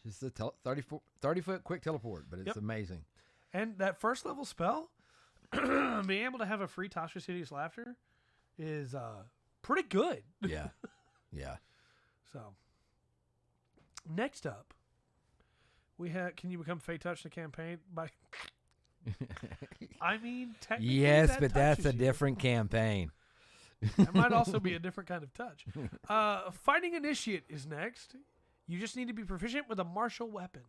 it's the 30-foot quick teleport, but it's amazing. And that first level spell, being able to have a free Tasha's Hideous Laughter is pretty good. Yeah. Yeah. So, next up, we have, can you become Fey Touch the campaign by... I mean, technically yes, but that's a different campaign. That might also be a different kind of touch. Fighting Initiate is next. You just need to be proficient with a martial weapon.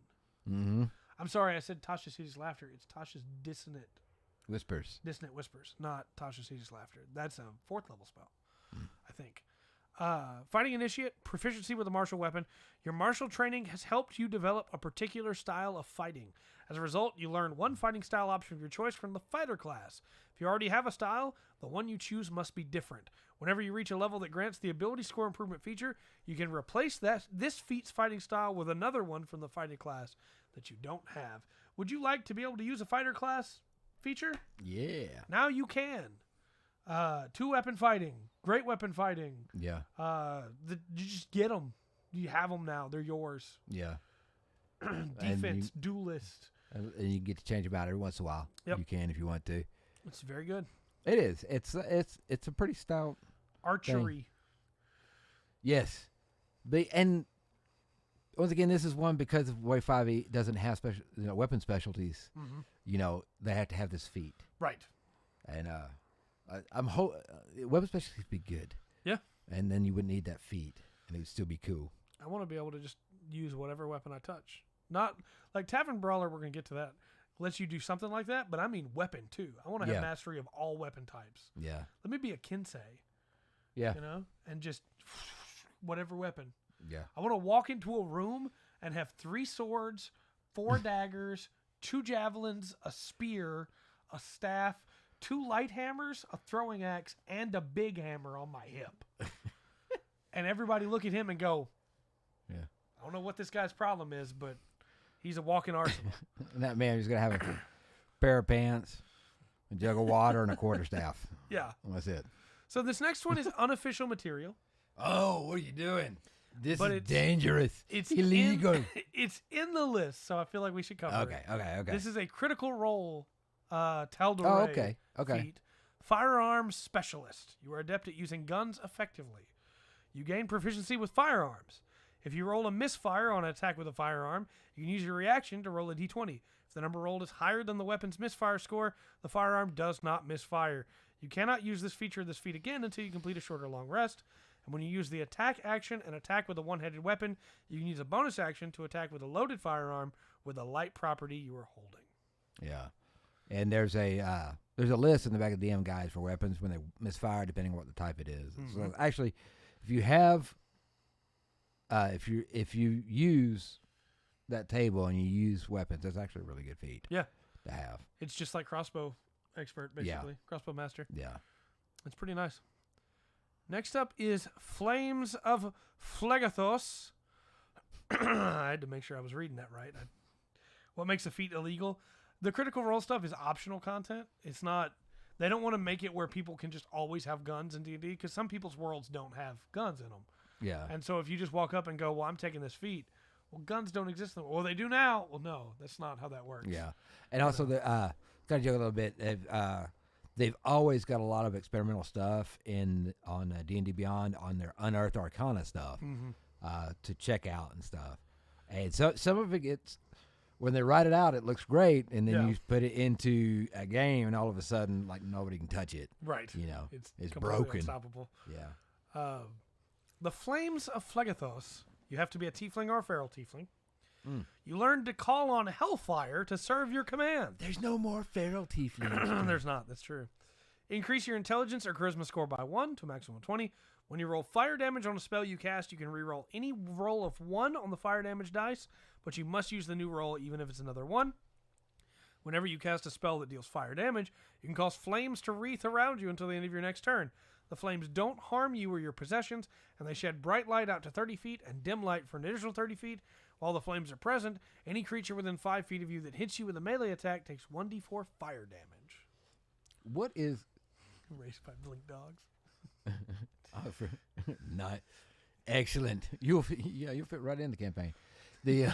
Mm-hmm. I'm sorry, I said Tasha's Hideous Laughter. It's Tasha's Dissonant Whispers. Dissonant Whispers, not Tasha Siege's Laughter. That's a 4th level spell, I think. Fighting Initiate, proficiency with a martial weapon. Your martial training has helped you develop a particular style of fighting. As a result, you learn one fighting style option of your choice from the fighter class. If you already have a style, the one you choose must be different. Whenever you reach a level that grants the ability score improvement feature, you can replace this feat's fighting style with another one from the fighting class that you don't have. Would you like to be able to use a fighter class feature? Yeah. Now you can. 2-weapon fighting, great weapon fighting. Yeah. You just get them. You have them now. They're yours. Yeah. Defense, duelist. And you get to change them out every once in a while. Yep. You can if you want to. It's very good. It is. It's a pretty stout Archery. thing. Yes. And once again, this is one because of the way 5e doesn't have special weapon specialties. Mm-hmm. They have to have this feat. Right. And weapon specialties be good. Yeah. And then you wouldn't need that feat, and it would still be cool. I want to be able to just use whatever weapon I touch. Not like Tavern Brawler. We're gonna get to that. Lets you do something like that, but I mean weapon too. I want to have mastery of all weapon types. Yeah. Let me be a Kinsei. Yeah. And just whatever weapon. Yeah. I want to walk into a room and have 3 swords, 4 daggers, 2 javelins, a spear, a staff, 2 light hammers, a throwing axe, and a big hammer on my hip. And everybody look at him and go, yeah. I don't know what this guy's problem is, but he's a walking arsenal. And that man is going to have a pair of pants, a jug of water, and a quarterstaff. Yeah. That's it. So this next one is unofficial material. Oh, what are you doing? This But is dangerous. It's illegal. It's in the list, so I feel like we should cover it. Okay. This is a critical role Tal'Dorei okay. feat. Firearms Specialist. You are adept at using guns effectively. You gain proficiency with firearms. If you roll a misfire on an attack with a firearm, you can use your reaction to roll a d20. If the number rolled is higher than the weapon's misfire score, the firearm does not misfire. You cannot use this feature of this feat again until you complete a short or long rest. And when you use the attack action and attack with a one-handed weapon, you can use a bonus action to attack with a loaded firearm with a light property you are holding. Yeah. And there's a list in the back of the DM guides for weapons when they misfire, depending on what the type it is. Mm-hmm. So actually, if you have, if you use that table and you use weapons, that's actually a really good feat. Yeah. To have. It's just like Crossbow Expert, basically. Yeah. Crossbow Master. Yeah. It's pretty nice. Next up is Flames of Flegathos. I had to make sure I was reading that right. What makes a feat illegal? The critical role stuff is optional content. It's not. They don't want to make it where people can just always have guns in D&D because some people's worlds don't have guns in them. Yeah. And so if you just walk up and go, well, I'm taking this feat. Well, guns don't exist. Well, they do now. Well, no, that's not how that works. Yeah. And also, kind of joke a little bit, they've always got a lot of experimental stuff on D&D Beyond on their Unearthed Arcana stuff to check out and stuff. And so some of it gets, when they write it out, it looks great, and then you put it into a game, and all of a sudden, like, nobody can touch it. Right. It's broken. Unstoppable. Yeah. The Flames of Flegathos. You have to be a tiefling or a feral tiefling. You learn to call on hellfire to serve your command. There's no more feral tieflings. There's not. That's true. Increase your intelligence or charisma score by 1 to a maximum of 20. When you roll fire damage on a spell you cast, you can reroll any roll of 1 on the fire damage dice, but you must use the new roll even if it's another 1. Whenever you cast a spell that deals fire damage, you can cause flames to wreath around you until the end of your next turn. The flames don't harm you or your possessions, and they shed bright light out to 30 feet and dim light for an additional 30 feet. While the flames are present, any creature within 5 feet of you that hits you with a melee attack takes 1d4 fire damage. What is... Raised by blink dogs. Not excellent. You'll fit right in the campaign. The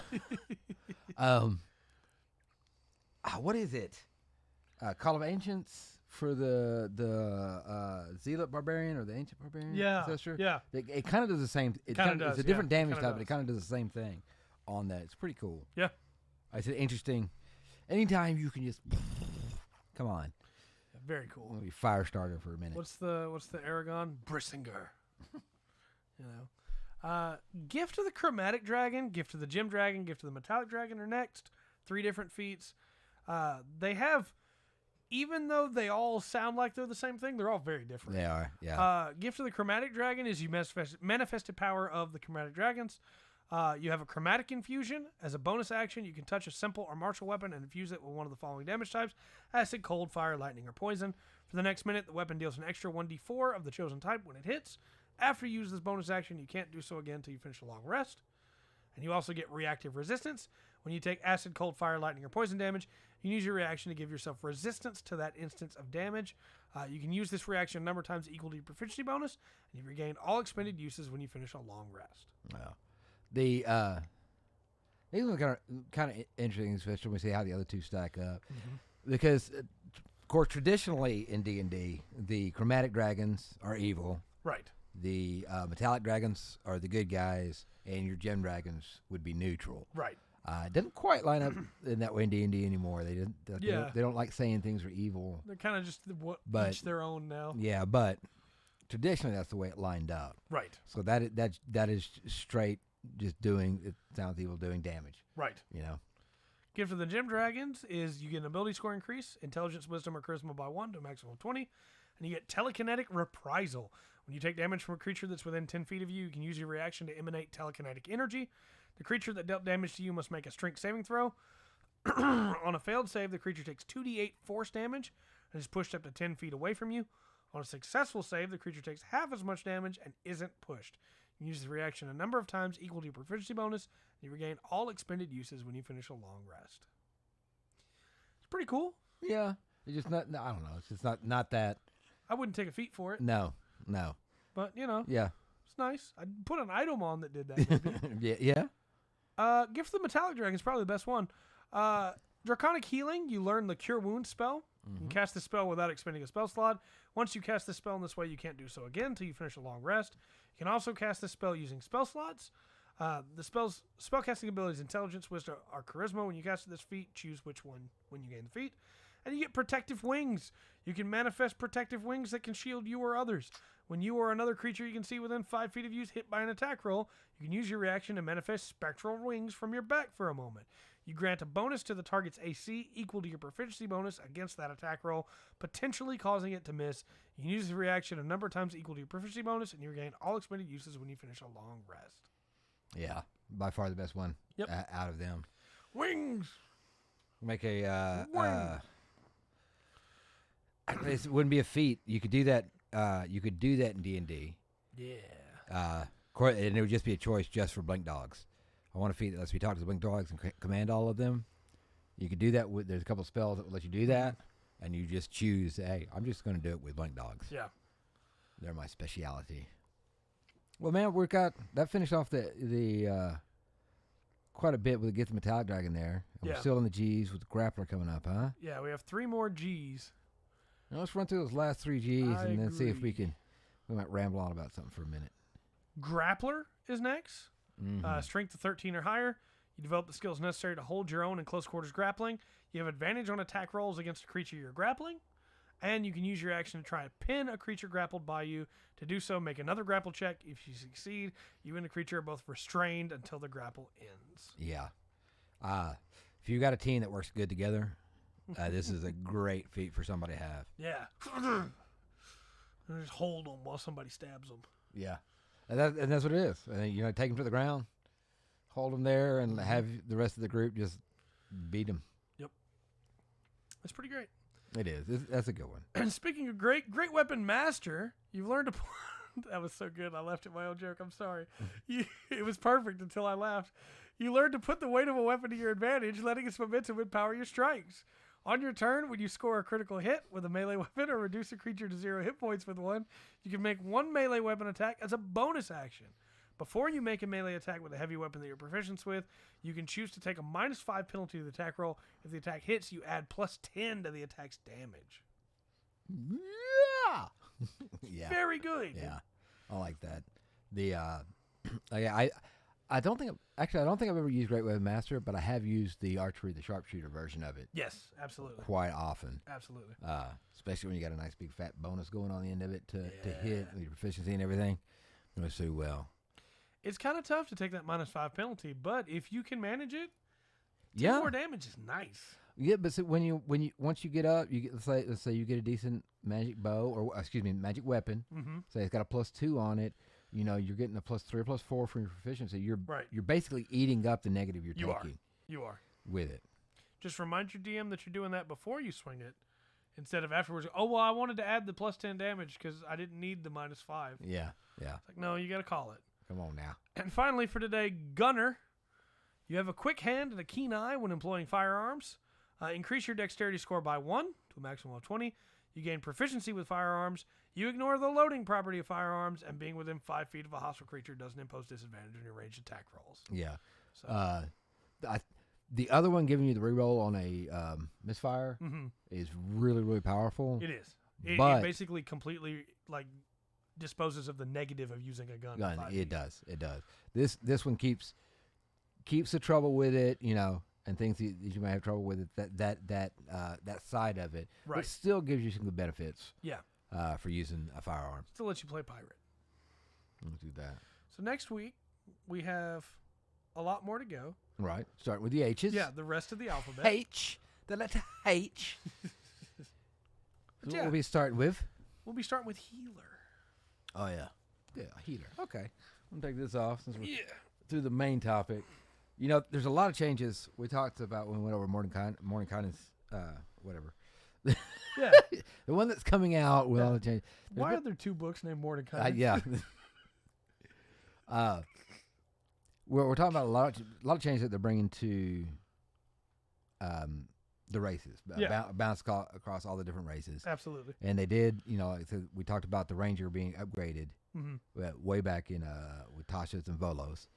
what is it? Call of Ancients for the Zealot Barbarian or the Ancient Barbarian? Yeah, is that true? yeah. It kind of does the same. It's a different damage type, but it kind of does the same thing on that. It's pretty cool. Yeah. I said interesting. Anytime you can just come on. Very cool. We'll be fire starter for a minute. What's the Aragon? Brissinger. Gift to the Chromatic Dragon, Gift to the Gem Dragon, Gift to the Metallic Dragon are next. 3 different feats. They have even though they all sound like they're the same thing, they're all very different. They are, yeah. Gift of the Chromatic Dragon is you manifested power of the Chromatic Dragons. You have a Chromatic Infusion. As a bonus action, you can touch a simple or martial weapon and infuse it with one of the following damage types: acid, cold, fire, lightning, or poison. For the next minute, the weapon deals an extra 1d4 of the chosen type when it hits. After you use this bonus action, you can't do so again until you finish a long rest. And you also get Reactive Resistance. When you take acid, cold, fire, lightning, or poison damage, you can use your reaction to give yourself resistance to that instance of damage. You can use this reaction a number of times equal to your proficiency bonus, and you regain all expended uses when you finish a long rest. Wow. These are kind of interesting, especially when we see how the other two stack up. Because, of course, traditionally in D&D, the Chromatic Dragons are evil. Right. The Metallic Dragons are the good guys, and your Gem Dragons would be neutral. Right. It doesn't quite line up in that way in D&D anymore. They don't like saying things are evil. They're kind of just each their own now. Yeah, but traditionally that's the way it lined up. Right. So that is straight just doing, it sounds evil, doing damage. Right. You know? Gift of the Gem Dragons is you get an ability score increase, intelligence, wisdom, or charisma by 1 to a maximum of 20. And you get Telekinetic Reprisal. When you take damage from a creature that's within 10 feet of you, you can use your reaction to emanate telekinetic energy. The creature that dealt damage to you must make a strength saving throw. On a failed save, the creature takes 2d8 force damage and is pushed up to 10 feet away from you. On a successful save, the creature takes half as much damage and isn't pushed. You can use the reaction a number of times equal to your proficiency bonus, and you regain all expended uses when you finish a long rest. It's pretty cool. Yeah. It's just not, I don't know. It's just not that. I wouldn't take a feat for it. No. But, you know. Yeah. It's nice. I'd put an item on that did that. Maybe. Yeah. Gift of the Metallic Dragon is probably the best one. Draconic Healing, you learn the Cure Wounds spell. You can cast the spell without expending a spell slot. Once you cast the spell in this way, you can't do so again until you finish a long rest. You can also cast the spell using spell slots. The spellcasting abilities Intelligence, Wisdom, or Charisma. When you cast this feat, choose which one when you gain the feat. And you get Protective Wings. You can manifest protective wings that can shield you or others. When you or another creature you can see within 5 feet of you is hit by an attack roll, you can use your reaction to manifest spectral wings from your back for a moment. You grant a bonus to the target's AC equal to your proficiency bonus against that attack roll, potentially causing it to miss. You can use the reaction a number of times equal to your proficiency bonus, and you regain all expended uses when you finish a long rest. Yeah. By far the best one out of them. Wings! Make a... it wouldn't be a feat. You could do that. You could do that in D&D. Yeah. And it would just be a choice just for Blink Dogs. I want a feat that lets me talk to the Blink Dogs and command all of them. You could do that with. There's a couple of spells that will let you do that, and you just choose. Hey, I'm just going to do it with Blink Dogs. Yeah. They're my speciality. Well, man, we got that finished off the quite a bit with the Gift of Metallic Dragon there. And we're still on the G's with the Grappler coming up, huh? Yeah, we have 3 more G's. Now let's run through those last 3 G's and then see if we might ramble on about something for a minute. Grappler is next. Strength of 13 or higher. You develop the skills necessary to hold your own in close quarters grappling. You have advantage on attack rolls against a creature you're grappling. And you can use your action to try and pin a creature grappled by you. To do so, make another grapple check. If you succeed, you and the creature are both restrained until the grapple ends. Yeah. If you got a team that works good together, this is a great feat for somebody to have. Yeah. And just hold them while somebody stabs them. Yeah. And that's what it is. And, take them to the ground, hold them there, and have the rest of the group just beat them. Yep. That's pretty great. It is. That's a good one. And speaking of great weapon master, you've learned to... That was so good. I laughed at my own joke. I'm sorry. It was perfect until I laughed. You learn to put the weight of a weapon to your advantage, letting its momentum empower your strikes. On your turn, when you score a critical hit with a melee weapon or reduce a creature to 0 hit points with one, you can make one melee weapon attack as a bonus action. Before you make a melee attack with a heavy weapon that you're proficient with, you can choose to take a -5 penalty to the attack roll. If the attack hits, you add +10 to the attack's damage. Yeah. Yeah. Very good. Yeah. I like that. I don't think I've ever used Great Weapon Master, but I have used the Archery, the sharpshooter version of it. Yes, absolutely. Quite often. Absolutely. Especially when you got a nice big fat bonus going on the end of it to hit with your proficiency and everything. It goes so well. It's kind of tough to take that -5 penalty, but if you can manage it, 10 more damage is nice. Yeah, but so once you get up, you get let's say you get a decent magic bow magic weapon. Mm-hmm. Say it's got a +2 on it. You're getting a +3 or +4 for your proficiency. You're basically eating up the negative you're taking. You are with it. Just remind your DM that you're doing that before you swing it, instead of afterwards. Oh well, I wanted to add the +10 damage because I didn't need the -5. Yeah. It's like, no, you got to call it. Come on now. And finally for today, Gunner. You have a quick hand and a keen eye when employing firearms. Increase your dexterity score by 1 to a maximum of 20. You gain proficiency with firearms. You ignore the loading property of firearms, and being within 5 feet of a hostile creature doesn't impose disadvantage on your ranged attack rolls. Yeah. So. The other one giving you the reroll on a misfire is really, really powerful. It is. It basically completely disposes of the negative of using a gun. It does. This one keeps the trouble with it, and things that you might have trouble with it. That side of it, right? But still gives you some good benefits. Yeah. For using a firearm. Still lets you play pirate. Let's do that. So next week we have a lot more to go. Right. Starting with the H's. Yeah, the rest of the alphabet. H. The letter H. So we'll be starting with? We'll be starting with healer. Oh, yeah. Yeah, healer. Okay. I'm going to take this off since we're through the main topic. There's a lot of changes we talked about when we went over Mordenkainen's, whatever. Yeah. The one that's coming out with all the changes. Why are there 2 books named Mordenkainen? Yeah. We're talking about a lot of changes that they're bringing to the races. Bounce across all the different races. Absolutely. And they did, we talked about the Ranger being upgraded way back in with Tasha's and Volos.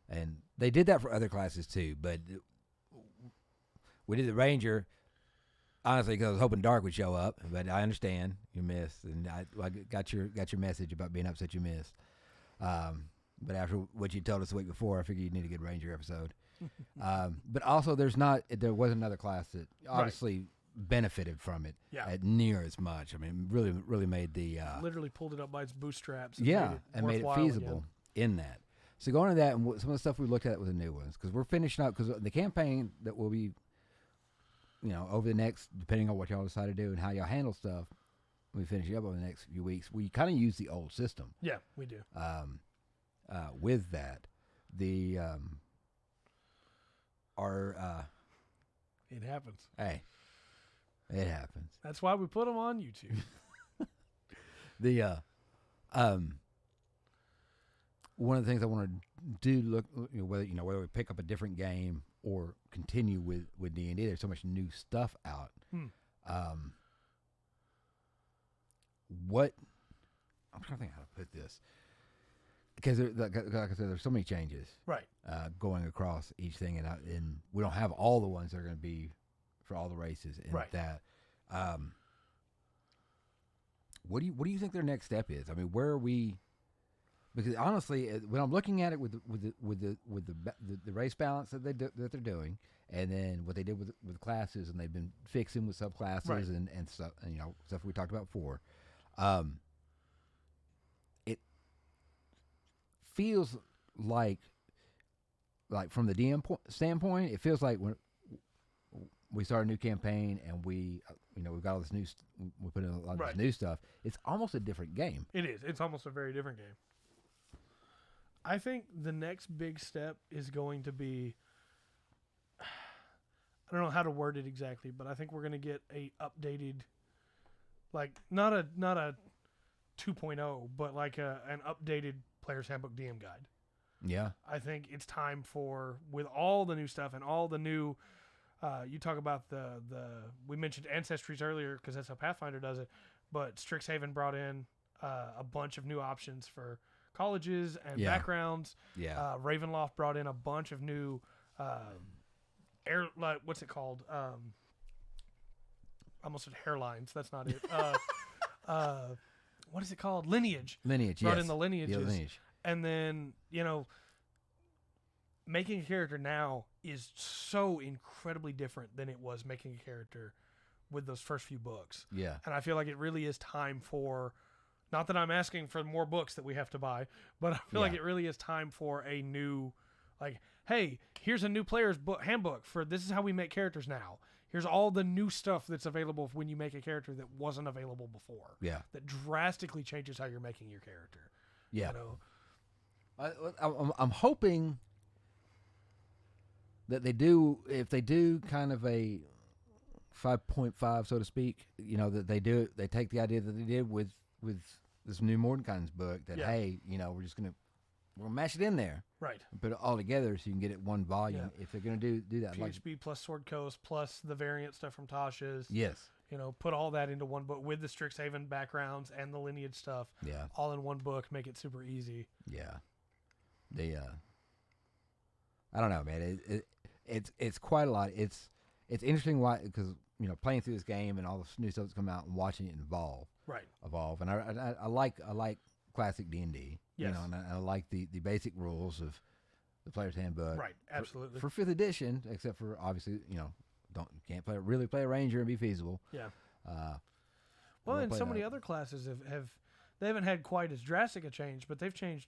And they did that for other classes too, but we did the Ranger, honestly, because I was hoping Dark would show up, but I understand you missed, and I got your message about being upset you missed. But after what you told us the week before, I figured you'd need a good Ranger episode. But also, there was another class that obviously benefited from it near as much. I mean, really, really made the literally pulled it up by its bootstraps. And made it feasible in that. So going to that, and some of the stuff we looked at with the new ones, because we're finishing up, because the campaign that will be, over the next, depending on what y'all decide to do and how y'all handle stuff, we finish up over the next few weeks. We kind of use the old system. Yeah, we do. With that, it happens. Hey, it happens. That's why we put them on YouTube. One of the things I want to do, whether we pick up a different game or continue with D&D, there's so much new stuff out. I'm trying to think how to put this. Because, like I said, there's so many changes, right? Going across each thing, and we don't have all the ones that are going to be for all the races. And that, what do you think their next step is? I mean, where are we? Because honestly, when I'm looking at it with the race balance that they're doing, and then what they did with classes, and they've been fixing with subclasses and stuff, and stuff we talked about before. Feels like from the DM standpoint, it feels like when we start a new campaign and we've got all this new, we put in a lot of this new stuff. It's almost a different game. It is. It's almost a very different game. I think the next big step is going to be, I don't know how to word it exactly, but I think we're going to get a updated, not a 2.0, but an updated Player's Handbook DM guide. Yeah. I think it's time for, with all the new stuff and all the new, you talk about we mentioned Ancestries earlier because that's how Pathfinder does it, but Strixhaven brought in a bunch of new options for colleges and backgrounds. Yeah. Ravenloft brought in a bunch of new, what's it called? I almost said hairlines. That's not it. What is it called? Lineage. Brought in the lineages. Yeah, lineage. And then, making a character now is so incredibly different than it was making a character with those first few books. Yeah. And I feel like it really is time for, not that I'm asking for more books that we have to buy, but I feel like it really is time for a new, hey, here's a new player's handbook for this is how we make characters now. here's all the new stuff that's available when you make a character that wasn't available before. Yeah. That drastically changes how you're making your character. Yeah. You know? I'm hoping that they do, if they do kind of a 5.5, so to speak, you know, that they take the idea that they did with this new Mordenkainen's book, that, hey, you know, we're gonna mash it in there. Right. And put it all together so you can get it one volume. Yeah. If they're gonna do that. PHB plus Sword Coast plus the variant stuff from Tasha's. Yes. You know, put all that into one book with the Strixhaven backgrounds and the lineage stuff. Yeah. All in one book, make it super easy. Yeah. I don't know, man. It's quite a lot. It's interesting because, you know, playing through this game and all the new stuff that's come out and watching it evolve. Right. And I like classic D&D. Yes. You know, and I like the basic rules of the player's handbook. Right. Absolutely. For 5th edition, except for obviously, you know, can't really play a ranger and be feasible. Yeah. Well, and so many other classes they haven't had quite as drastic a change, but they've changed.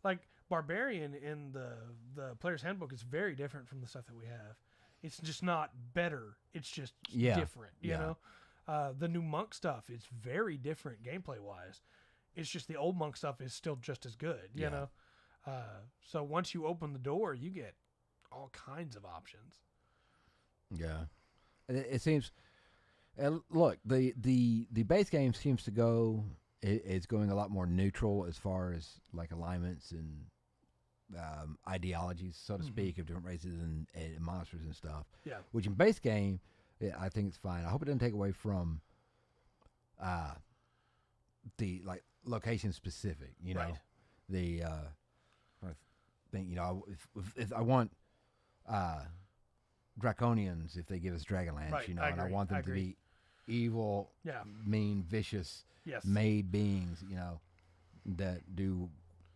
Like Barbarian in the player's handbook is very different from the stuff that we have. It's just not better. It's just different. You know, the new monk stuff is very different gameplay wise. It's just the old monk stuff is still just as good. You know, so once you open the door, you get all kinds of options. Yeah, it seems. Look, the base game seems to go. It's going a lot more neutral as far as like alignments and ideologies, so to speak, of different races and monsters and stuff. Yeah. Which in base game, I think it's fine. I hope it doesn't take away from the like location specific. You know, right. I think, you know, if I want Draconians, if they give us Dragonlance, right. you know, and I want them to be evil, mean, vicious, made beings, you know, that do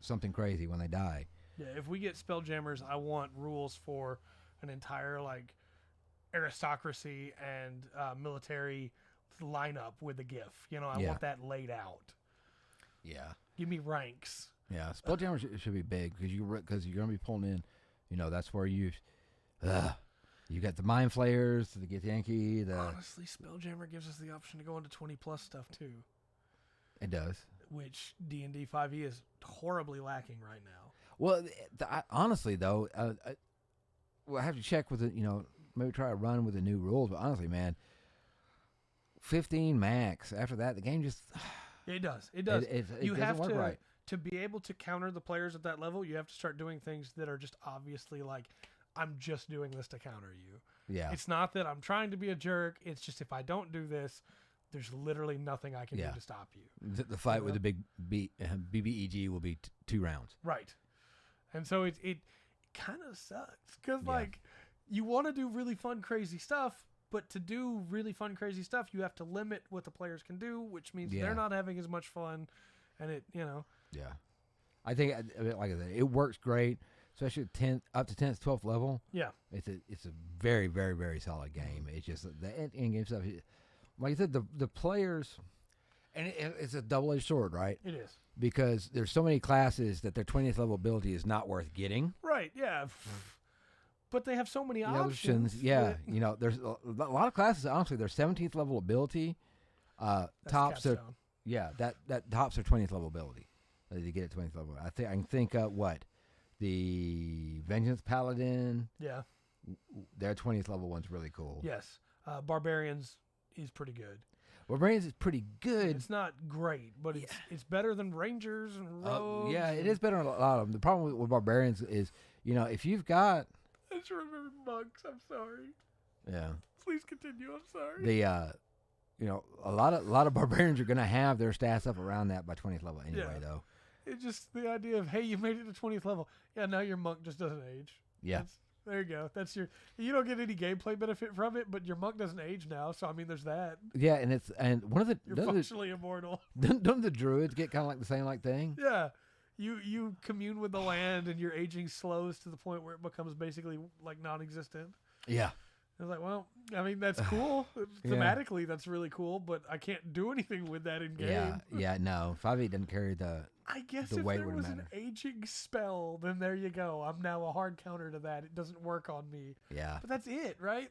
something crazy when they die. Yeah, if we get Spelljammers, I want rules for an entire like aristocracy and military lineup with a GIF. You know, I want that laid out. Yeah. Give me ranks. Yeah, Spelljammers should be big because you're gonna be pulling in. You know, that's where you got the Mind Flayers, the Githyanki. Honestly, Spelljammer gives us the option to go into 20+ stuff too. It does. Which D&D 5e is horribly lacking right now. Well, honestly though, we'll have to check with it. You know, maybe try to run with the new rules. But honestly, man, 15 max. After that, the game just it does. It does. It you doesn't have work right. To be able to counter the players at that level. You have to start doing things that are just obviously like, I'm just doing this to counter you. Yeah. It's not that I'm trying to be a jerk. It's just if I don't do this, there's literally nothing I can do to stop you. The fight with the big BBEG will be 2 rounds. Right. And so it kind of sucks because like you want to do really fun, crazy stuff, but to do really fun, crazy stuff, you have to limit what the players can do, which means they're not having as much fun. And it, you know. Yeah. I think, like I said, it works great. Especially up to 10th, 12th level. Yeah, it's a very, very, very solid game. It's just the in-game stuff. Like you said, the players, and it's a double-edged sword, right? It is because there's so many classes that their 20th level ability is not worth getting. Right. Yeah. But they have so many options. Yeah. You know, there's a lot of classes. Honestly, their 17th level ability tops their that tops their 20th level ability. They get it 20th level. I can think what. The Vengeance Paladin. Yeah. Their 20th level one's really cool. Yes. Barbarians is pretty good. Barbarians is pretty good. It's not great, but it's better than Rangers and Rogues. Yeah, it is better than a lot of them. The problem with Barbarians is, you know, if you've got... I just remembered Monks. I'm sorry. Yeah. Please continue. I'm sorry. The, you know, a lot of Barbarians are going to have their stats up around that by 20th level anyway, though. It's just the idea of, hey, you made it to 20th level. Yeah, now your monk just doesn't age. Yeah. There you go. You don't get any gameplay benefit from it, but your monk doesn't age now. So, I mean, there's that. Yeah, and one of the... You're functionally immortal. Don't the druids get kind of like the same thing? Yeah. You commune with the land and your aging slows to the point where it becomes basically like non-existent. Yeah. I was like, well, I mean, that's cool. Thematically, that's really cool, but I can't do anything with that in game. Yeah, no. 5e doesn't carry the I guess the if weight there was matter. an aging spell, then there you go. I'm now a hard counter to that. It doesn't work on me. Yeah. But that's it, right?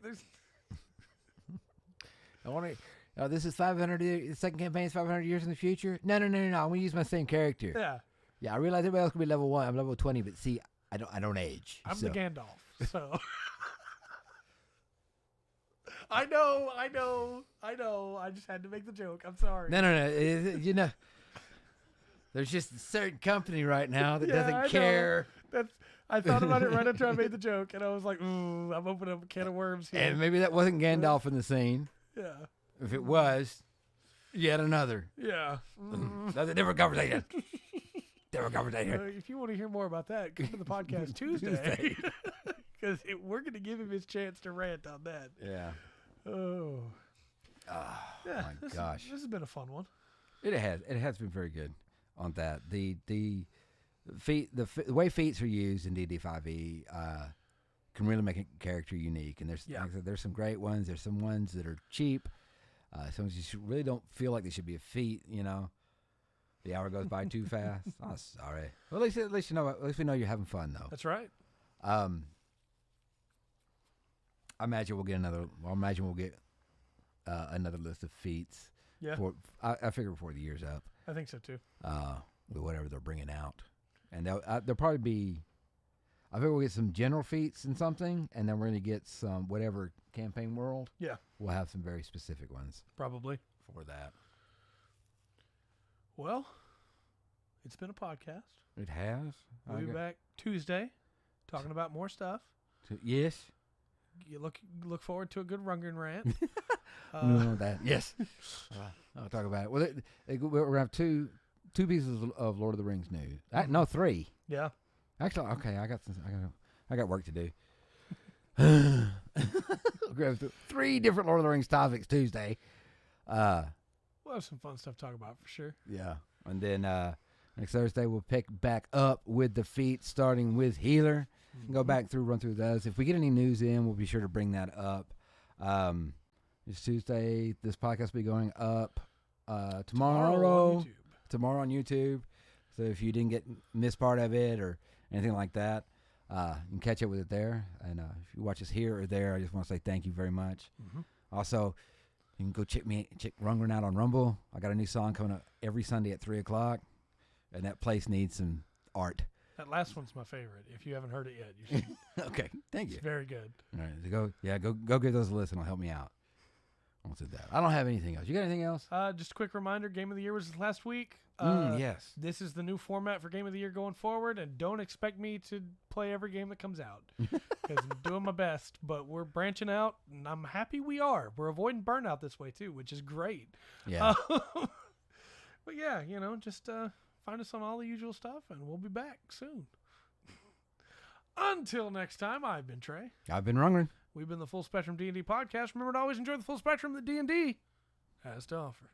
I want to. This is 500. The second campaign is 500 years in the future. No. I'm gonna use my same character. Yeah. Yeah, I realize everybody else could be level 1. I'm level 20, but see, I don't age. I'm the Gandalf, so. I know. I just had to make the joke. I'm sorry. No. There's just a certain company right now that doesn't care. I thought about it right after I made the joke, and I was like, ooh, I'm opening up a can of worms here. And maybe that wasn't Gandalf in the scene. Yeah. If it was, yet another. Yeah. That's a different conversation. If you want to hear more about that, come to the podcast Tuesday. Because we're going to give him his chance to rant on that. Yeah. Oh. Yeah, my gosh. This has been a fun one. It has been very good on that. The way feats are used in D&D 5e can really make a character unique. And like I said, there's some great ones. There's some ones that are cheap. Some you really don't feel like they should be a feat. The hour goes by too fast. Oh, sorry. Well, at least you know. At least we know you're having fun, though. That's right. I imagine we'll get another. Well, I imagine we'll get another list of feats. Yeah. I figure before the year's up. I think so too. With whatever they're bringing out, and there'll probably be. I think we'll get some general feats and something, and then we're going to get some whatever campaign world. Yeah. We'll have some very specific ones. Probably. For that. Well, it's been a podcast. It has. We'll be back Tuesday, talking about more stuff. Yes. You look forward to a good Rungren rant. Yes. I'll talk about it. Well, we're going to have two pieces of Lord of the Rings news. No, 3. Yeah. Actually, okay. I got work to do. We're going to have 3 different Lord of the Rings topics Tuesday. We'll have some fun stuff to talk about for sure. Yeah. And then next Thursday, we'll pick back up with the feats, starting with Healer. Mm-hmm. Go back run through those. If we get any news in, we'll be sure to bring that up. It's Tuesday. This podcast will be going up tomorrow. Tomorrow on YouTube. So if you didn't miss part of it or anything like that, you can catch up with it there. And if you watch us here or there, I just want to say thank you very much. Mm-hmm. Also, you can go check Rungren out on Rumble. I got a new song coming up every Sunday at 3 o'clock, and that place needs some art. That last one's my favorite. If you haven't heard it yet, you should. Okay, thank you. It's very good. All right, go give those a listen. It'll help me out. I'll do that. I don't have anything else. You got anything else? Just a quick reminder, Game of the Year was last week. Yes. This is the new format for Game of the Year going forward, and don't expect me to play every game that comes out because I'm doing my best, but we're branching out, and I'm happy we are. We're avoiding burnout this way, too, which is great. Yeah. But yeah, just find us on all the usual stuff, and we'll be back soon. Until next time, I've been Trey. I've been Rungren. We've been the Full Spectrum D&D Podcast. Remember to always enjoy the full spectrum that D&D has to offer.